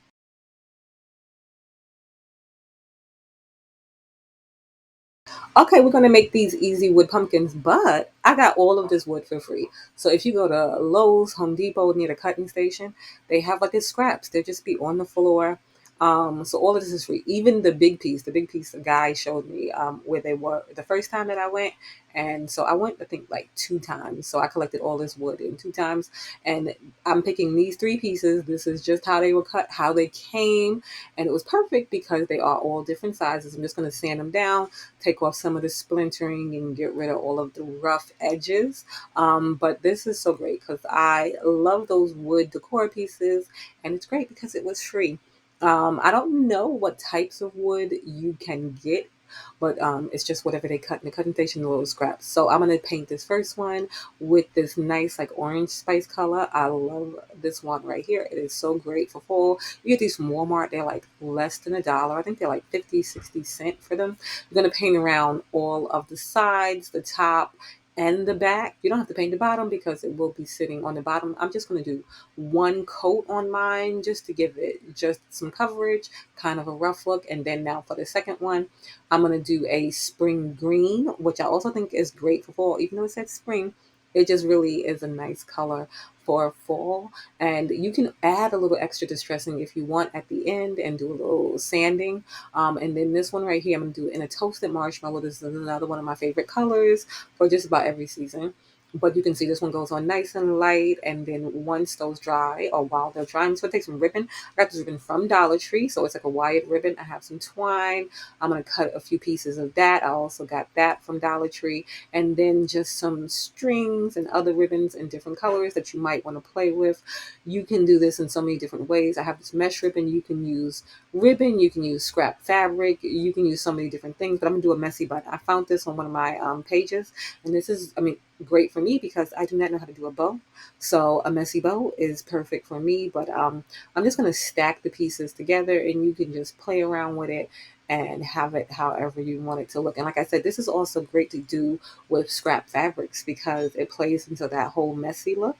Speaker 1: Okay, we're gonna make these easy wood pumpkins, but I got all of this wood for free. So if you go to Lowe's, Home Depot near the cutting station, they have like this scraps. They'll just be on the floor. So all of this is free. Even the big piece the guy showed me where they were the first time that I went. And so I went, I think, like 2 times. So I collected all this wood in 2 times. And I'm picking these 3 pieces. This is just how they were cut, how they came. And it was perfect because they are all different sizes. I'm just going to sand them down, take off some of the splintering and get rid of all of the rough edges. But this is so great because I love those wood decor pieces, and it's great because it was free. I don't know what types of wood you can get, but it's just whatever they cut in the cutting station, the little scraps. So I'm gonna paint this first one with this nice like orange spice color. I love this one right here. It is so great for fall. You get these from Walmart. They're like less than $1. I think they're like 50, 60 cents for them. You're going to paint around all of the sides, the top, and the back. You don't have to paint the bottom because it will be sitting on the bottom. I'm just going to do one coat on mine just to give it just some coverage, kind of a rough look. And then now for the second one, I'm going to do a spring green, which I also think is great for fall. Even though it said spring, it just really is a nice color for fall. And you can add a little extra distressing if you want at the end and do a little sanding. And then this one right here, I'm going to do in a toasted marshmallow. This is another one of my favorite colors for just about every season. But you can see this one goes on nice and light. And then once those dry, or while they're drying, so it takes some ribbon. I got this ribbon from Dollar Tree. So it's like a wired ribbon. I have some twine. I'm going to cut a few pieces of that. I also got that from Dollar Tree. And then just some strings and other ribbons in different colors that you might want to play with. You can do this in so many different ways. I have this mesh ribbon. You can use ribbon, you can use scrap fabric, you can use so many different things, but I'm gonna do a messy bun. I found this on one of my pages, and this is, I mean, great for me because I do not know how to do a bow. So a messy bow is perfect for me, but I'm just gonna stack the pieces together and you can just play around with it and have it however you want it to look. And like I said, this is also great to do with scrap fabrics because it plays into that whole messy look.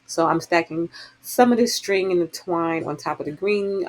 Speaker 1: So I'm stacking some of the string and the twine on top of the green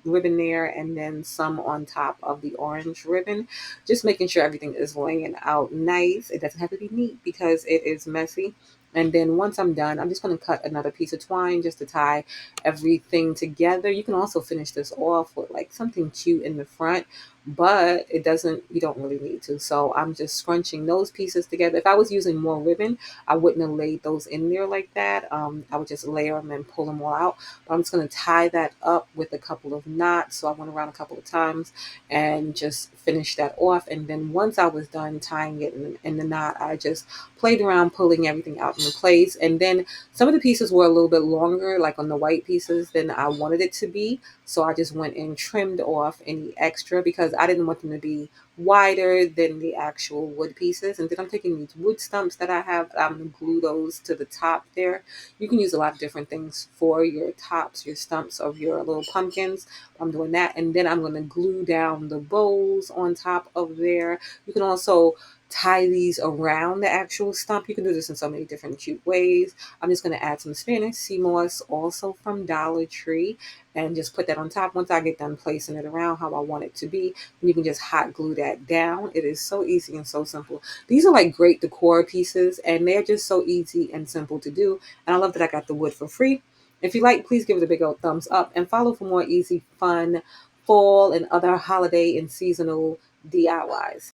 Speaker 1: ribbon there, and then some on top of the orange ribbon. Just making sure everything is laying out nice. It doesn't have to be neat because it is messy. And then once I'm done, I'm just going to cut another piece of twine just to tie everything together. You can also finish this off with like something cute in the front, but it doesn't, you don't really need to. So I'm just scrunching those pieces together. If I was using more ribbon, I wouldn't have laid those in there like that. I would just layer them and pull them all out. But I'm just going to tie that up with a couple of knots. So I went around a couple of times and just finish that off. And then once I was done tying it in the knot, I just played around pulling everything out into place. And then some of the pieces were a little bit longer, like on the white pieces, than I wanted it to be. So I just went and trimmed off any extra because I didn't want them to be wider than the actual wood pieces. And then I'm taking these wood stumps that I have. I'm going to glue those to the top there. You can use a lot of different things for your tops, your stumps of your little pumpkins. I'm doing that. And then I'm going to glue down the bows on top of there. You can also tie these around the actual stump. You can do this in so many different cute ways. I'm just going to add some Spanish sea moss, also from Dollar Tree, and just put that on top. Once I get done placing it around how I want it to be, you can just hot glue that down. It is so easy and so simple. These are like great decor pieces and they're just so easy and simple to do. And I love that I got the wood for free. If you like, please give it a big old thumbs up and follow for more easy, fun, fall and other holiday and seasonal DIYs.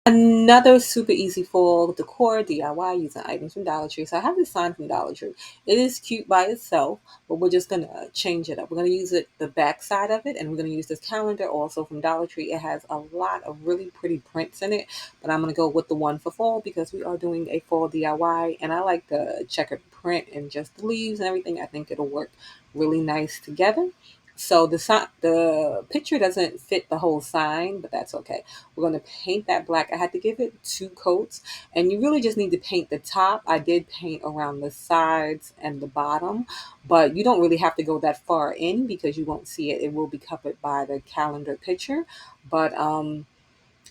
Speaker 1: Another super easy fall decor DIY using items from Dollar Tree. So I have this sign from Dollar Tree. It is cute by itself, but we're just gonna change it up. We're gonna use it the back side of it, and we're gonna use this calendar also from Dollar Tree. It has a lot of really pretty prints in it, but I'm gonna go with the one for fall because we are doing a fall DIY, and I like the checkered print and just the leaves and everything. I think it'll work really nice together. So the picture doesn't fit the whole sign, but that's okay. We're going to paint that black. I had to give it 2 coats, and you really just need to paint the top. I did paint around the sides and the bottom, but you don't really have to go that far in because you won't see it. It will be covered by the calendar picture, but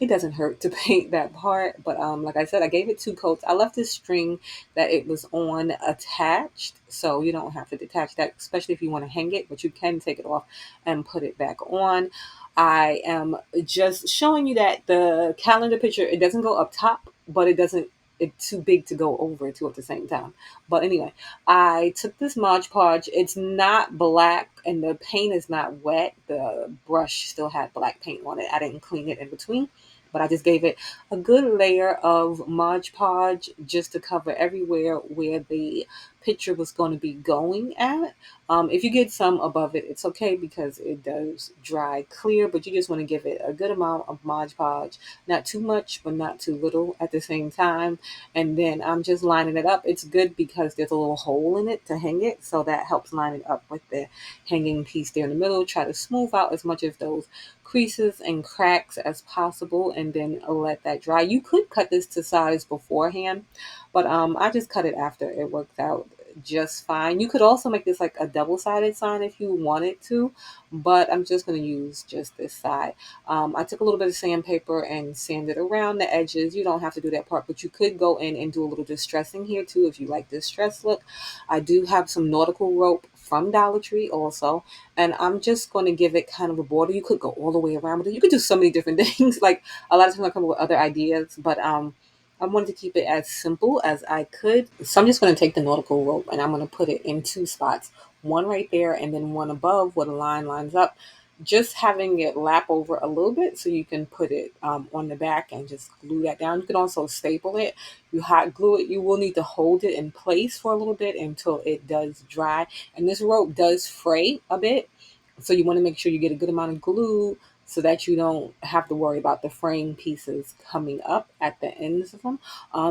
Speaker 1: it doesn't hurt to paint that part. But like I said, I gave it 2 coats. I left this string that it was on attached, so you don't have to detach that, especially if you want to hang it, but you can take it off and put it back on. I am just showing you that the calendar picture, it doesn't go up top, but it doesn't, it's too big to go over two at the same time. But anyway, I took this Mod Podge. It's not black and the paint is not wet. The brush still had black paint on it. I didn't clean it in between, but I just gave it a good layer of Mod Podge just to cover everywhere where the picture was going to be going at. If you get some above it, it's okay because it does dry clear, but you just want to give it a good amount of Mod Podge, not too much, but not too little at the same time. And then I'm just lining it up. It's good because there's a little hole in it to hang it, so that helps line it up with the hanging piece there in the middle. Try to smooth out as much of those creases and cracks as possible, and then let that dry. You could cut this to size beforehand, but I just cut it after. It worked out just fine. You could also make this like a double-sided sign if you wanted to, but I'm just going to use just this side. I took a little bit of sandpaper and sanded around the edges. You don't have to do that part, but you could go in and do a little distressing here too if you like this distress look. I do have some nautical rope from Dollar Tree also, and I'm just going to give it kind of a border. You could go all the way around with it. You could do so many different things. Like a lot of times I come up with other ideas, but I wanted to keep it as simple as I could. So I'm just going to take the nautical rope and I'm going to put it in 2 spots, one right there and then one above where the line lines up. Just having it lap over a little bit so you can put it on the back and just glue that down. You can also staple it. You hot glue it. You will need to hold it in place for a little bit until it does dry. And this rope does fray a bit, so you want to make sure you get a good amount of glue so that you don't have to worry about the fraying pieces coming up at the ends of them.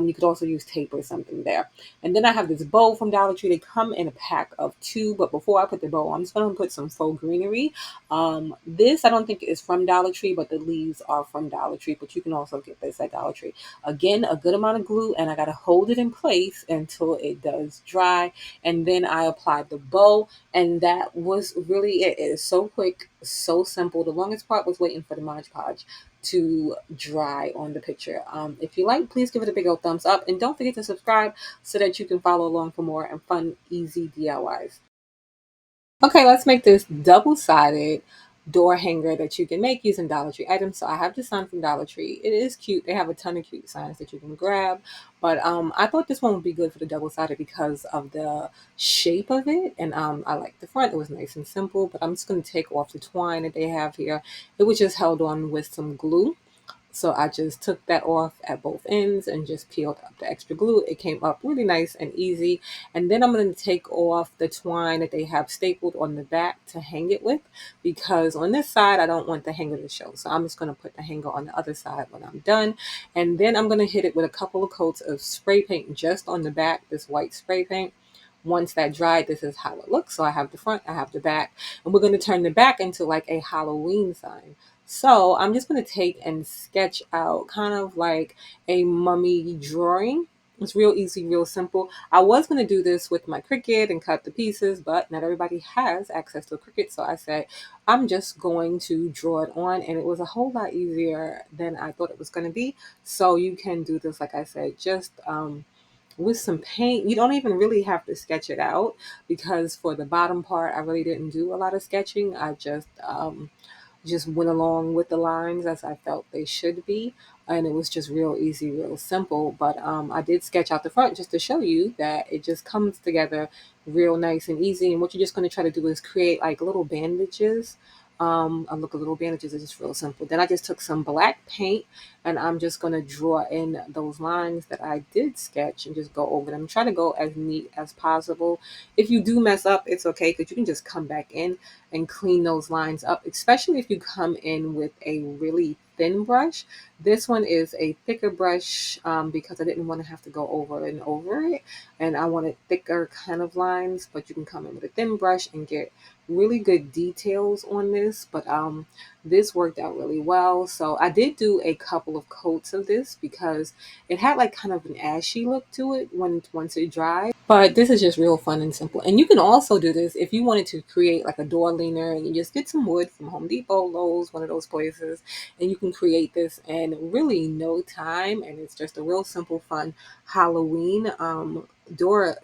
Speaker 1: You could also use tape or something there. And then I have this bow from Dollar Tree. They come in a pack of 2, but before I put the bow, I'm just going to put some faux greenery. This I don't think is from Dollar Tree, but the leaves are from Dollar Tree, but you can also get this at Dollar Tree. Again, a good amount of glue, and I got to hold it in place until it does dry. And then I applied the bow, and that was really it. It is so quick, so simple. The longest part was waiting for the Mod Podge to dry on the picture. If you like, please give it a big old thumbs up, and don't forget to subscribe so that you can follow along for more and fun, easy DIYs. Okay, let's make this double-sided door hanger that you can make using Dollar Tree items. So I have this sign from Dollar Tree. It is cute. They have a ton of cute signs that you can grab. But I thought this one would be good for the double-sided because of the shape of it. And I like the front. It was nice and simple. But I'm just going to take off the twine that they have here. It was just held on with some glue. So I just took that off at both ends and just peeled up the extra glue. It came up really nice and easy. And then I'm going to take off the twine that they have stapled on the back to hang it with, because on this side, I don't want the hanger to show. So I'm just going to put the hanger on the other side when I'm done. And then I'm going to hit it with a couple of coats of spray paint just on the back, this white spray paint. Once that dried, this is how it looks. So I have the front, I have the back, and we're going to turn the back into like a Halloween sign. So I'm just going to take and sketch out kind of like a mummy drawing. It's real easy, real simple. I was going to do this with my Cricut and cut the pieces, but not everybody has access to a Cricut. So I said, I'm just going to draw it on. And it was a whole lot easier than I thought it was going to be. So you can do this, like I said, just with some paint. You don't even really have to sketch it out, because for the bottom part, I really didn't do a lot of sketching. I just went along with the lines as I felt they should be. And it was just real easy, real simple. But I did sketch out the front just to show you that it just comes together real nice and easy. And what you're just going to try to do is create like little bandages. A look of little bandages is just real simple. Then I just took some black paint and I'm just going to draw in those lines that I did sketch and just go over them. Try to go as neat as possible. If you do mess up, it's okay, because you can just come back in and clean those lines up, especially if you come in with a really thin brush. This one is a thicker brush because I didn't want to have to go over and over it, and I wanted thicker kind of lines. But you can come in with a thin brush and get really good details on this. But this worked out really well. So I did do a couple of coats of this because it had like kind of an ashy look to it once it dried. But this is just real fun and simple. And you can also do this if you wanted to create like a door leaner, and you just get some wood from Home Depot, Lowe's, one of those places, and you can create this in really no time. And it's just a real simple, fun Halloween door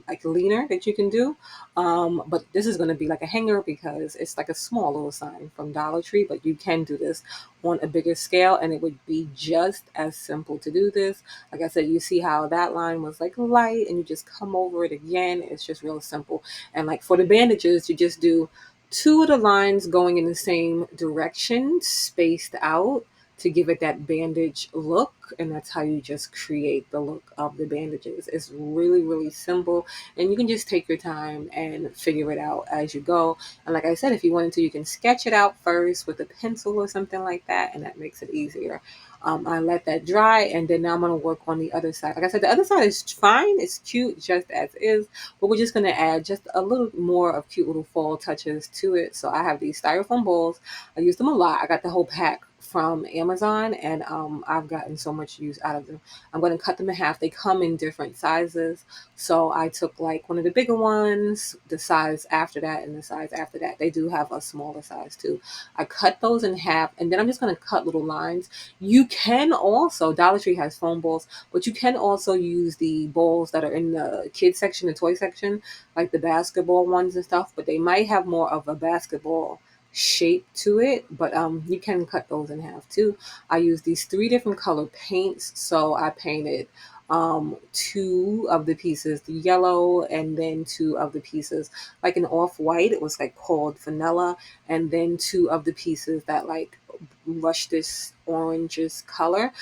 Speaker 1: like leaner that you can do. But this is going to be like a hanger because it's like a small little sign from Dollar Tree, but you can do this on a bigger scale, and it would be just as simple to do this. Like I said, you see how that line was like light, and you just come over it again. It's just real simple. And like for the bandages, you just do two of the lines going in the same direction, spaced out, to give it that bandage look. And that's how you just create the look of the bandages. It's really, really simple. And you can just take your time and figure it out as you go. And like I said, if you wanted to, you can sketch it out first with a pencil or something like that, and that makes it easier. I let that dry, and then now I'm going to work on the other side. Like I said, the other side is fine. It's cute just as is, but we're just going to add just a little more of cute little fall touches to it. So I have these styrofoam bowls. I use them a lot. I got the whole pack from Amazon, and I've gotten so much use out of them. I'm going to cut them in half. They come in different sizes. So I took like one of the bigger ones, the size after that, and the size after that. They do have a smaller size too. I cut those in half, and then I'm just going to cut little lines. You can also, Dollar Tree has foam bowls, but you can also use the bowls that are in the kids section, the toy section, like the basketball ones and stuff, but they might have more of a basketball shape to it, but you can cut those in half too. I use these three different color paints. So I painted two of the pieces the yellow, and then two of the pieces like an off-white, it was like called vanilla, and then two of the pieces that like rush this oranges color.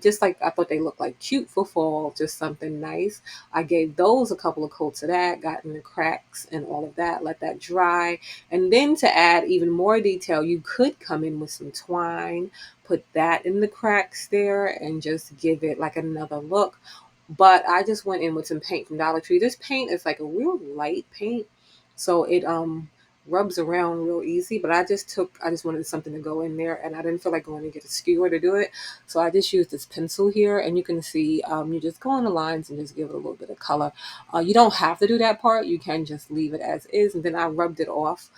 Speaker 1: Just like I thought they looked like cute for fall, just something nice. I gave those a couple of coats of that, got in the cracks and all of that, let that dry. And then to add even more detail, you could come in with some twine, put that in the cracks there, and just give it like another look. But I just went in with some paint from Dollar Tree. This paint is like a real light paint, so it rubs around real easy. But I just wanted something to go in there, and I didn't feel like going to get a skewer to do it. So I just used this pencil here, and you can see you just go on the lines and just give it a little bit of color. You don't have to do that part. You can just leave it as is. And then I rubbed it off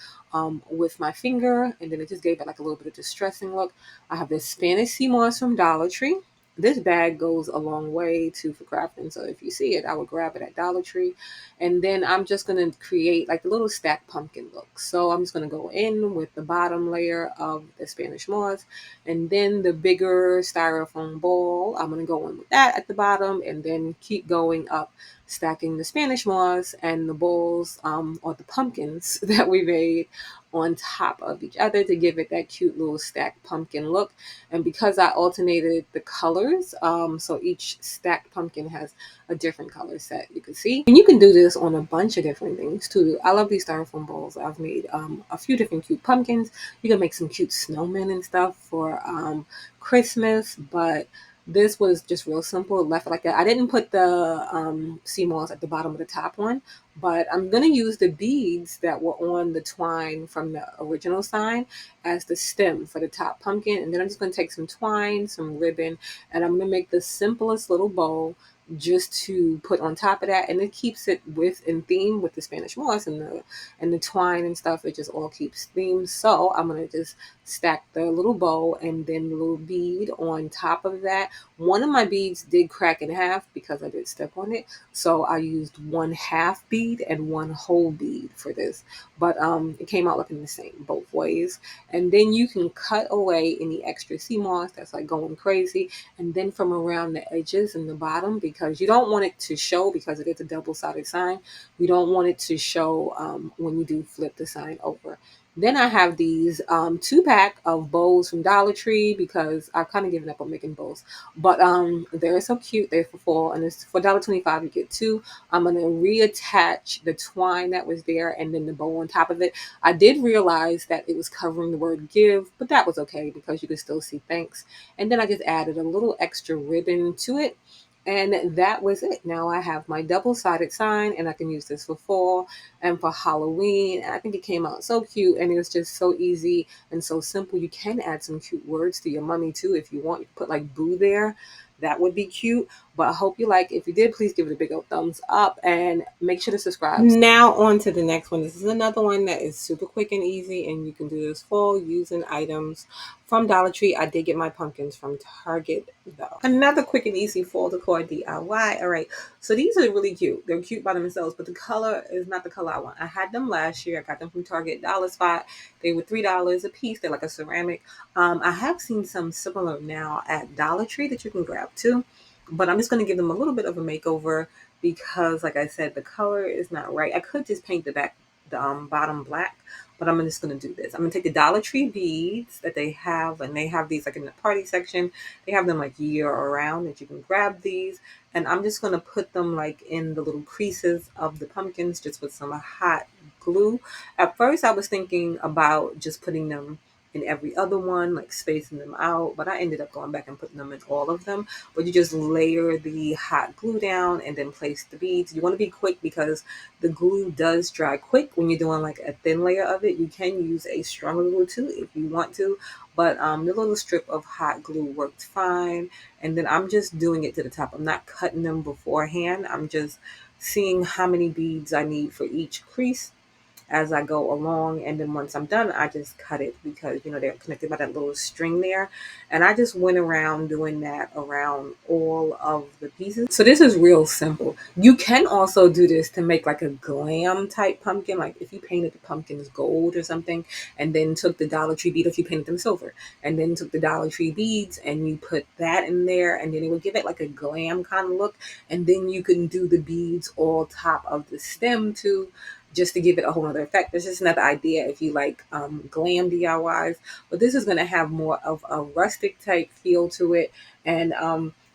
Speaker 1: with my finger, and then it just gave it like a little bit of distressing look. I have this Spanish sea moss from Dollar Tree. This bag goes a long way too for crafting. So if you see it, I would grab it at Dollar Tree. And then I'm just going to create like a little stacked pumpkin look. So I'm just going to go in with the bottom layer of the Spanish moss, and then the bigger styrofoam bowl. I'm going to go in with that at the bottom, and then keep going up, stacking the Spanish moss and the bowls or the pumpkins that we made on top of each other to give it that cute little stacked pumpkin look. And because I alternated the colors, so each stacked pumpkin has a different color set, you can see. And you can do this on a bunch of different things too. I love these styrofoam bowls. I've made a few different cute pumpkins. You can make some cute snowmen and stuff for Christmas, but this was just real simple, left it like that. I didn't put the sea moss at the bottom of the top one, but I'm going to use the beads that were on the twine from the original sign as the stem for the top pumpkin. And then I'm just going to take some twine, some ribbon, and I'm going to make the simplest little bow just to put on top of that, and it keeps it with in theme with the Spanish moss and the twine and stuff. It just all keeps theme. So I'm gonna just stack the little bow and then the little bead on top of that. One of my beads did crack in half because I did step on it, so I used one half bead and one whole bead for this. But it came out looking the same both ways. And then you can cut away any extra sea moss that's like going crazy, and then from around the edges and the bottom, because you don't want it to show, because it is a double-sided sign. You don't want it to show when you do flip the sign over. Then I have these two-pack of bows from Dollar Tree because I've kind of given up on making bows. But they're so cute. They're for fall, and it's for $1.25 you get two. I'm going to reattach the twine that was there and then the bow on top of it. I did realize that it was covering the word give, but that was okay because you could still see thanks. And then I just added a little extra ribbon to it. And that was it. Now I have my double-sided sign, and I can use this for fall and for Halloween. And I think it came out so cute, and it was just so easy and so simple. You can add some cute words to your money too if you want. You can put like boo there. That would be cute. But I hope you like. If you did, please give it a big old thumbs up and make sure to subscribe. Now on to the next one. This is another one that is super quick and easy, and you can do this fall using items from Dollar Tree. I did get my pumpkins from Target though. Another quick and easy fall decor DIY. All right, so these are really cute. They're cute by themselves, but the color is not the color I want. I had them last year. I got them from Target Dollar Spot. They were $3 a piece. They're like a ceramic. I have seen some similar now at Dollar Tree that you can grab too, but I'm just going to give them a little bit of a makeover because, like I said, the color is not right. I could just paint the bottom black, but I'm just going to do this. I'm going to take the Dollar Tree beads that they have, and they have these like in the party section. They have them like year around that you can grab these, and I'm just going to put them like in the little creases of the pumpkins just with some hot glue. At first, I was thinking about just putting them in every other one, like spacing them out, but I ended up going back and putting them in all of them. But you just layer the hot glue down and then place the beads. You want to be quick because the glue does dry quick when you're doing like a thin layer of it. You can use a stronger glue too if you want to, but the little strip of hot glue worked fine. And then I'm just doing it to the top. I'm not cutting them beforehand. I'm just seeing how many beads I need for each crease as I go along. And then once I'm done, I just cut it because, they're connected by that little string there. And I just went around doing that around all of the pieces. So this is real simple. You can also do this to make like a glam type pumpkin. Like if you painted the pumpkins gold or something, and then took the Dollar Tree bead, if you painted them silver, and then took the Dollar Tree beads and you put that in there, and then it would give it like a glam kind of look. And then you can do the beads all top of the stem too, just to give it a whole other effect. This is another idea if you like glam DIYs, but this is going to have more of a rustic type feel to it. And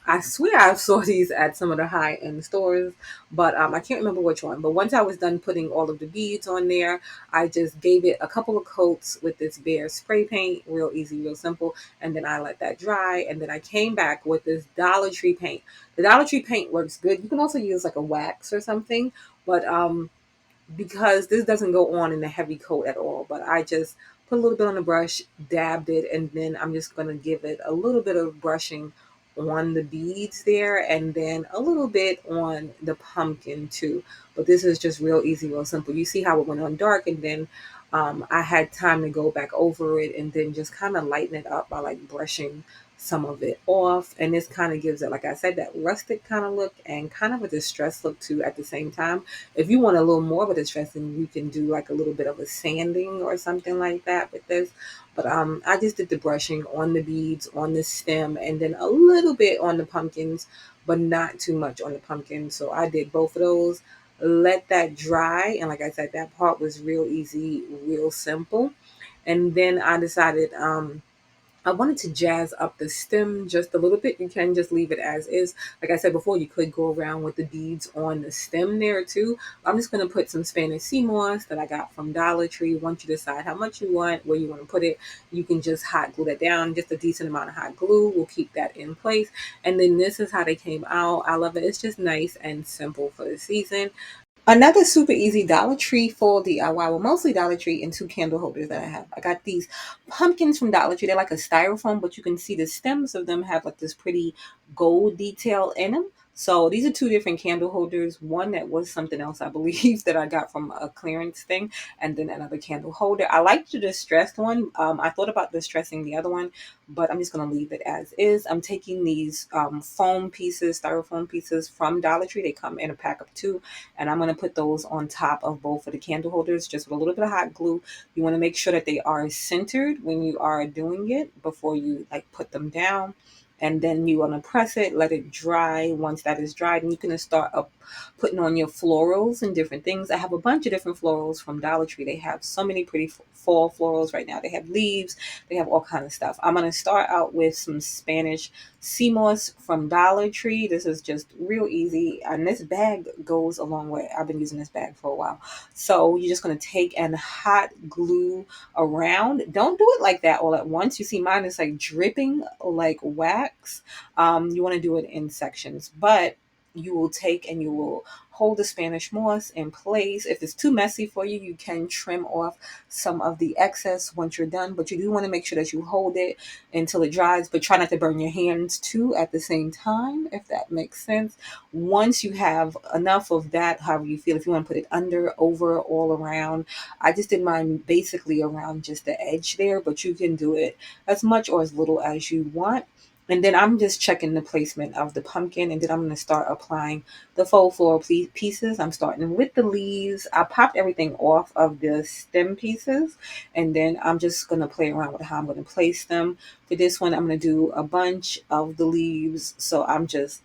Speaker 1: I swear I saw these at some of the high end stores, but I can't remember which one. But once I was done putting all of the beads on there, I just gave it a couple of coats with this Bear spray paint, real easy, real simple. And then I let that dry. And then I came back with this Dollar Tree paint. The Dollar Tree paint works good. You can also use like a wax or something, but because this doesn't go on in a heavy coat at all, but I just put a little bit on the brush, dabbed it, and then I'm just going to give it a little bit of brushing on the beads there, and then a little bit on the pumpkin too. But this is just real easy, real simple. You see how it went on dark, and then I had time to go back over it and then just kind of lighten it up by like brushing some of it off. And this kind of gives it, like I said, that rustic kind of look and kind of a distressed look too at the same time. If you want a little more of a distressing, you can do like a little bit of a sanding or something like that with this. But I just did the brushing on the beads, on the stem, and then a little bit on the pumpkins, but not too much on the pumpkins. So I did both of those, let that dry. And like I said, that part was real easy, real simple. And then I decided I wanted to jazz up the stem just a little bit. You can just leave it as is. Like I said before, you could go around with the beads on the stem there too. I'm just going to put some Spanish sea moss that I got from Dollar Tree. Once you decide how much you want, where you want to put it, you can just hot glue that down. Just a decent amount of hot glue will keep that in place. And then this is how they came out. I love it. It's just nice and simple for the season. Another super easy Dollar Tree fall DIY, well, mostly Dollar Tree, and two candle holders that I have. I got these pumpkins from Dollar Tree. They're like a styrofoam, but you can see the stems of them have like this pretty gold detail in them. So these are two different candle holders. One that was something else, I believe, that I got from a clearance thing, and then another candle holder. I like the distressed one. I thought about distressing the other one, but I'm just going to leave it as is. I'm taking these foam pieces, styrofoam pieces from Dollar Tree. They come in a pack of two, and I'm going to put those on top of both of the candle holders just with a little bit of hot glue. You want to make sure that they are centered when you are doing it before you like put them down. And then you want to press it, let it dry. Once that is dried, and you can start up putting on your florals and different things. I have a bunch of different florals from Dollar Tree. They have so many pretty fall florals right now. They have leaves, they have all kind of stuff. I'm going to start out with some Spanish sea moss from Dollar Tree. This is just real easy, and this bag goes a long way. I've been using this bag for a while. So you're just going to take and hot glue around. Don't do it like that all at once. You see mine is like dripping like wax. You want to do it in sections, but you will take and you will hold the Spanish moss in place. If it's too messy for you, you can trim off some of the excess once you're done, but you do want to make sure that you hold it until it dries, but try not to burn your hands too at the same time, if that makes sense. Once you have enough of that, however you feel, if you want to put it under, over, all around, I just did mine basically around just the edge there, but you can do it as much or as little as you want. And then I'm just checking the placement of the pumpkin, and then I'm going to start applying the faux floral pieces. I'm starting with the leaves. I popped everything off of the stem pieces, and then I'm just going to play around with how I'm going to place them. For this one, I'm going to do a bunch of the leaves, so I'm just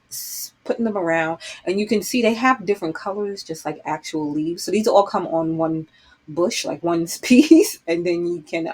Speaker 1: putting them around. And you can see they have different colors, just like actual leaves. So these all come on one bush, like one piece, and then you can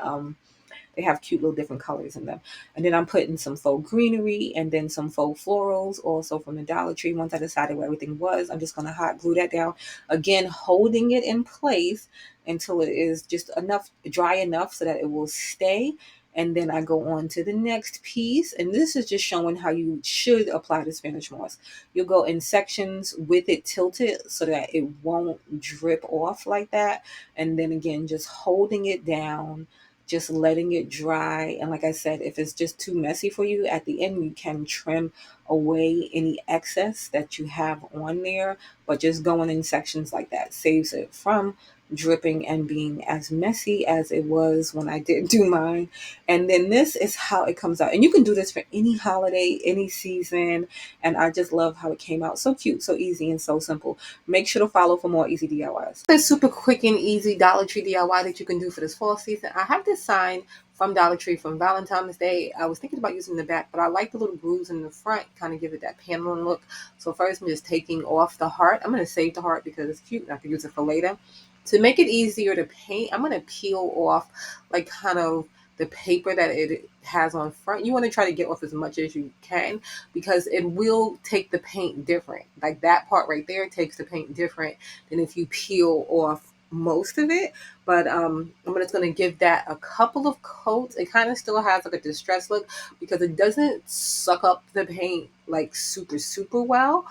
Speaker 1: they have cute little different colors in them. And then I'm putting some faux greenery and then some faux florals also from the Dollar Tree. Once I decided where everything was, I'm just going to hot glue that down. Again, holding it in place until it is just enough, dry enough so that it will stay. And then I go on to the next piece. And this is just showing how you should apply the Spanish moss. You'll go in sections with it tilted so that it won't drip off like that. And then again, just holding it down, just letting it dry. And like I said, if it's just too messy for you, at the end you can trim away any excess that you have on there, but just going in sections like that saves it from dripping and being as messy as it was when I did do mine. And then this is how it comes out, and you can do this for any holiday, any season. And I just love how it came out so cute, so easy, and so simple. Make sure to follow for more easy DIYs. This super quick and easy Dollar Tree DIY that you can do for this fall season. I have this sign from Dollar Tree from Valentine's Day. I was thinking about using the back, but I like the little grooves in the front, kind of give it that paneling look. So first I'm just taking off the heart. I'm going to save the heart because it's cute and I can use it for later. To make it easier to paint, I'm going to peel off like kind of the paper that it has on front. You want to try to get off as much as you can because it will take the paint different. Like that part right there takes the paint different than if you peel off most of it. But I'm just going to give that a couple of coats. It kind of still has like a distressed look because it doesn't suck up the paint like super well,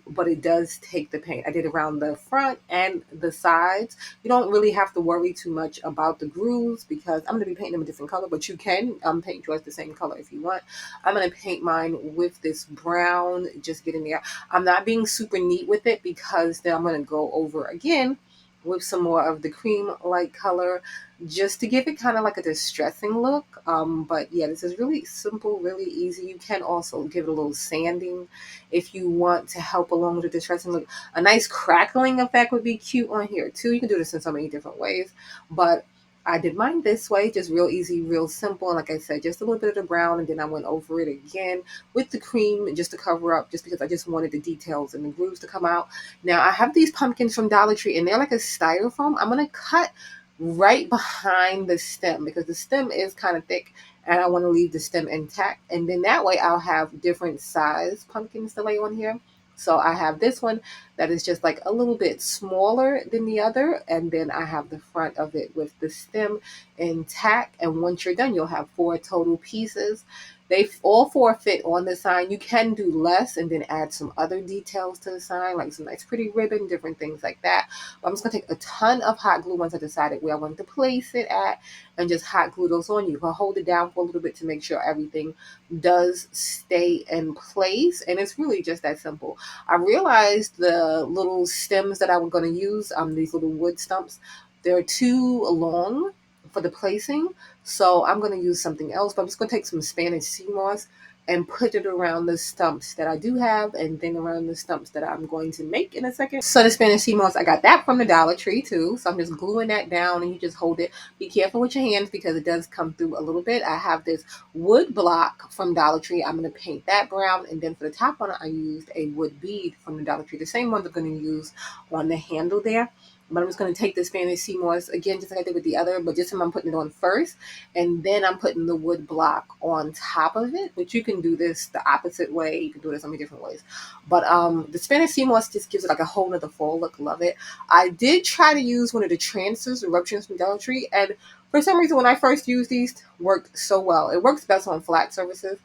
Speaker 1: but it does take the paint. I did around the front and the sides. You don't really have to worry too much about the grooves because I'm going to be painting them a different color, but you can paint yours the same color if you want. I'm going to paint mine with this brown, just get in there. I'm not being super neat with it because then I'm going to go over again with some more of the cream light color just to give it kind of like a distressing look. But yeah, this is really simple, really easy. You can also give it a little sanding if you want to help along with the distressing look. A nice crackling effect would be cute on here too. You can do this in so many different ways, but I did mine this way, just real easy, real simple. And like I said, just a little bit of the brown, and then I went over it again with the cream just to cover up, just because I just wanted the details and the grooves to come out. Now I have these pumpkins from Dollar Tree, and they're like a styrofoam. I'm going to cut right behind the stem because the stem is kind of thick, and I want to leave the stem intact. And then that way I'll have different size pumpkins to lay on here. So I have this one that is just like a little bit smaller than the other. And then I have the front of it with the stem intact. And once you're done, you'll have 4 total pieces. They all 4 fit on the sign. You can do less and then add some other details to the sign, like some nice pretty ribbon, different things like that. But I'm just going to take a ton of hot glue once I decided where I wanted to place it at and just hot glue those on. You can hold it down for a little bit to make sure everything does stay in place. And it's really just that simple. I realized the little stems that I was going to use, these little wood stumps, they're too long for the placing. So I'm going to use something else, but I'm just going to take some Spanish sea moss and put it around the stumps that I do have and then around the stumps that I'm going to make in a second. So the Spanish sea moss, I got that from the Dollar Tree too. So I'm just gluing that down and you just hold it. Be careful with your hands because it does come through a little bit. I have this wood block from Dollar Tree. I'm going to paint that brown, and then for the top on it, I used a wood bead from the Dollar Tree. The same ones I'm going to use on the handle there. But I'm just going to take the Spanish sea moss again, just like I did with the other, but just I'm putting it on first. And then I'm putting the wood block on top of it, but you can do this the opposite way. You can do it so many different ways. But the Spanish sea moss just gives it like a whole nother fall look. Love it. I did try to use one of the transfers, the rub transfers from Dollar Tree. And for some reason, when I first used these, worked so well. It works best on flat surfaces.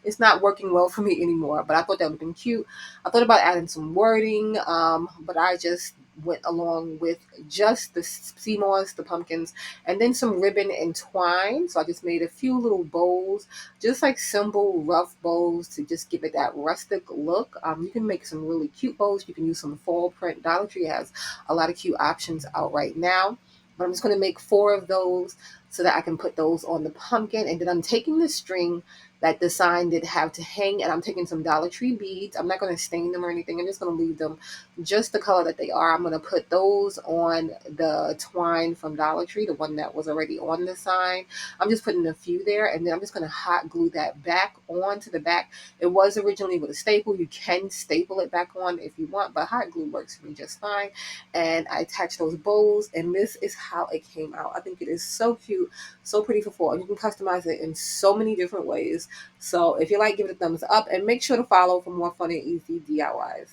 Speaker 1: it's not working well for me anymore, but I thought that would have been cute. I thought about adding some wording, but I just went along with just the sea moss, the pumpkins, and then some ribbon and twine. So I just made a few little bows, just like simple rough bows to just give it that rustic look. You can make some really cute bows. You can use some fall print. Dollar Tree has a lot of cute options out right now. But I'm just going to make 4 of those so that I can put those on the pumpkin. And then I'm taking the string that the sign did have to hang, and I'm taking some Dollar Tree beads. I'm not going to stain them or anything. I'm just going to leave them just the color that they are. I'm going to put those on the twine from Dollar Tree, the one that was already on the sign. I'm just putting a few there, and then I'm just going to hot glue that back onto the back. It was originally with a staple. You can staple it back on if you want, but hot glue works for me just fine. And I attached those bows, and this is how it came out. I think it is so cute, so pretty for fall. You can customize it in so many different ways. So if you like, give it a thumbs up and make sure to follow for more fun and easy DIYs.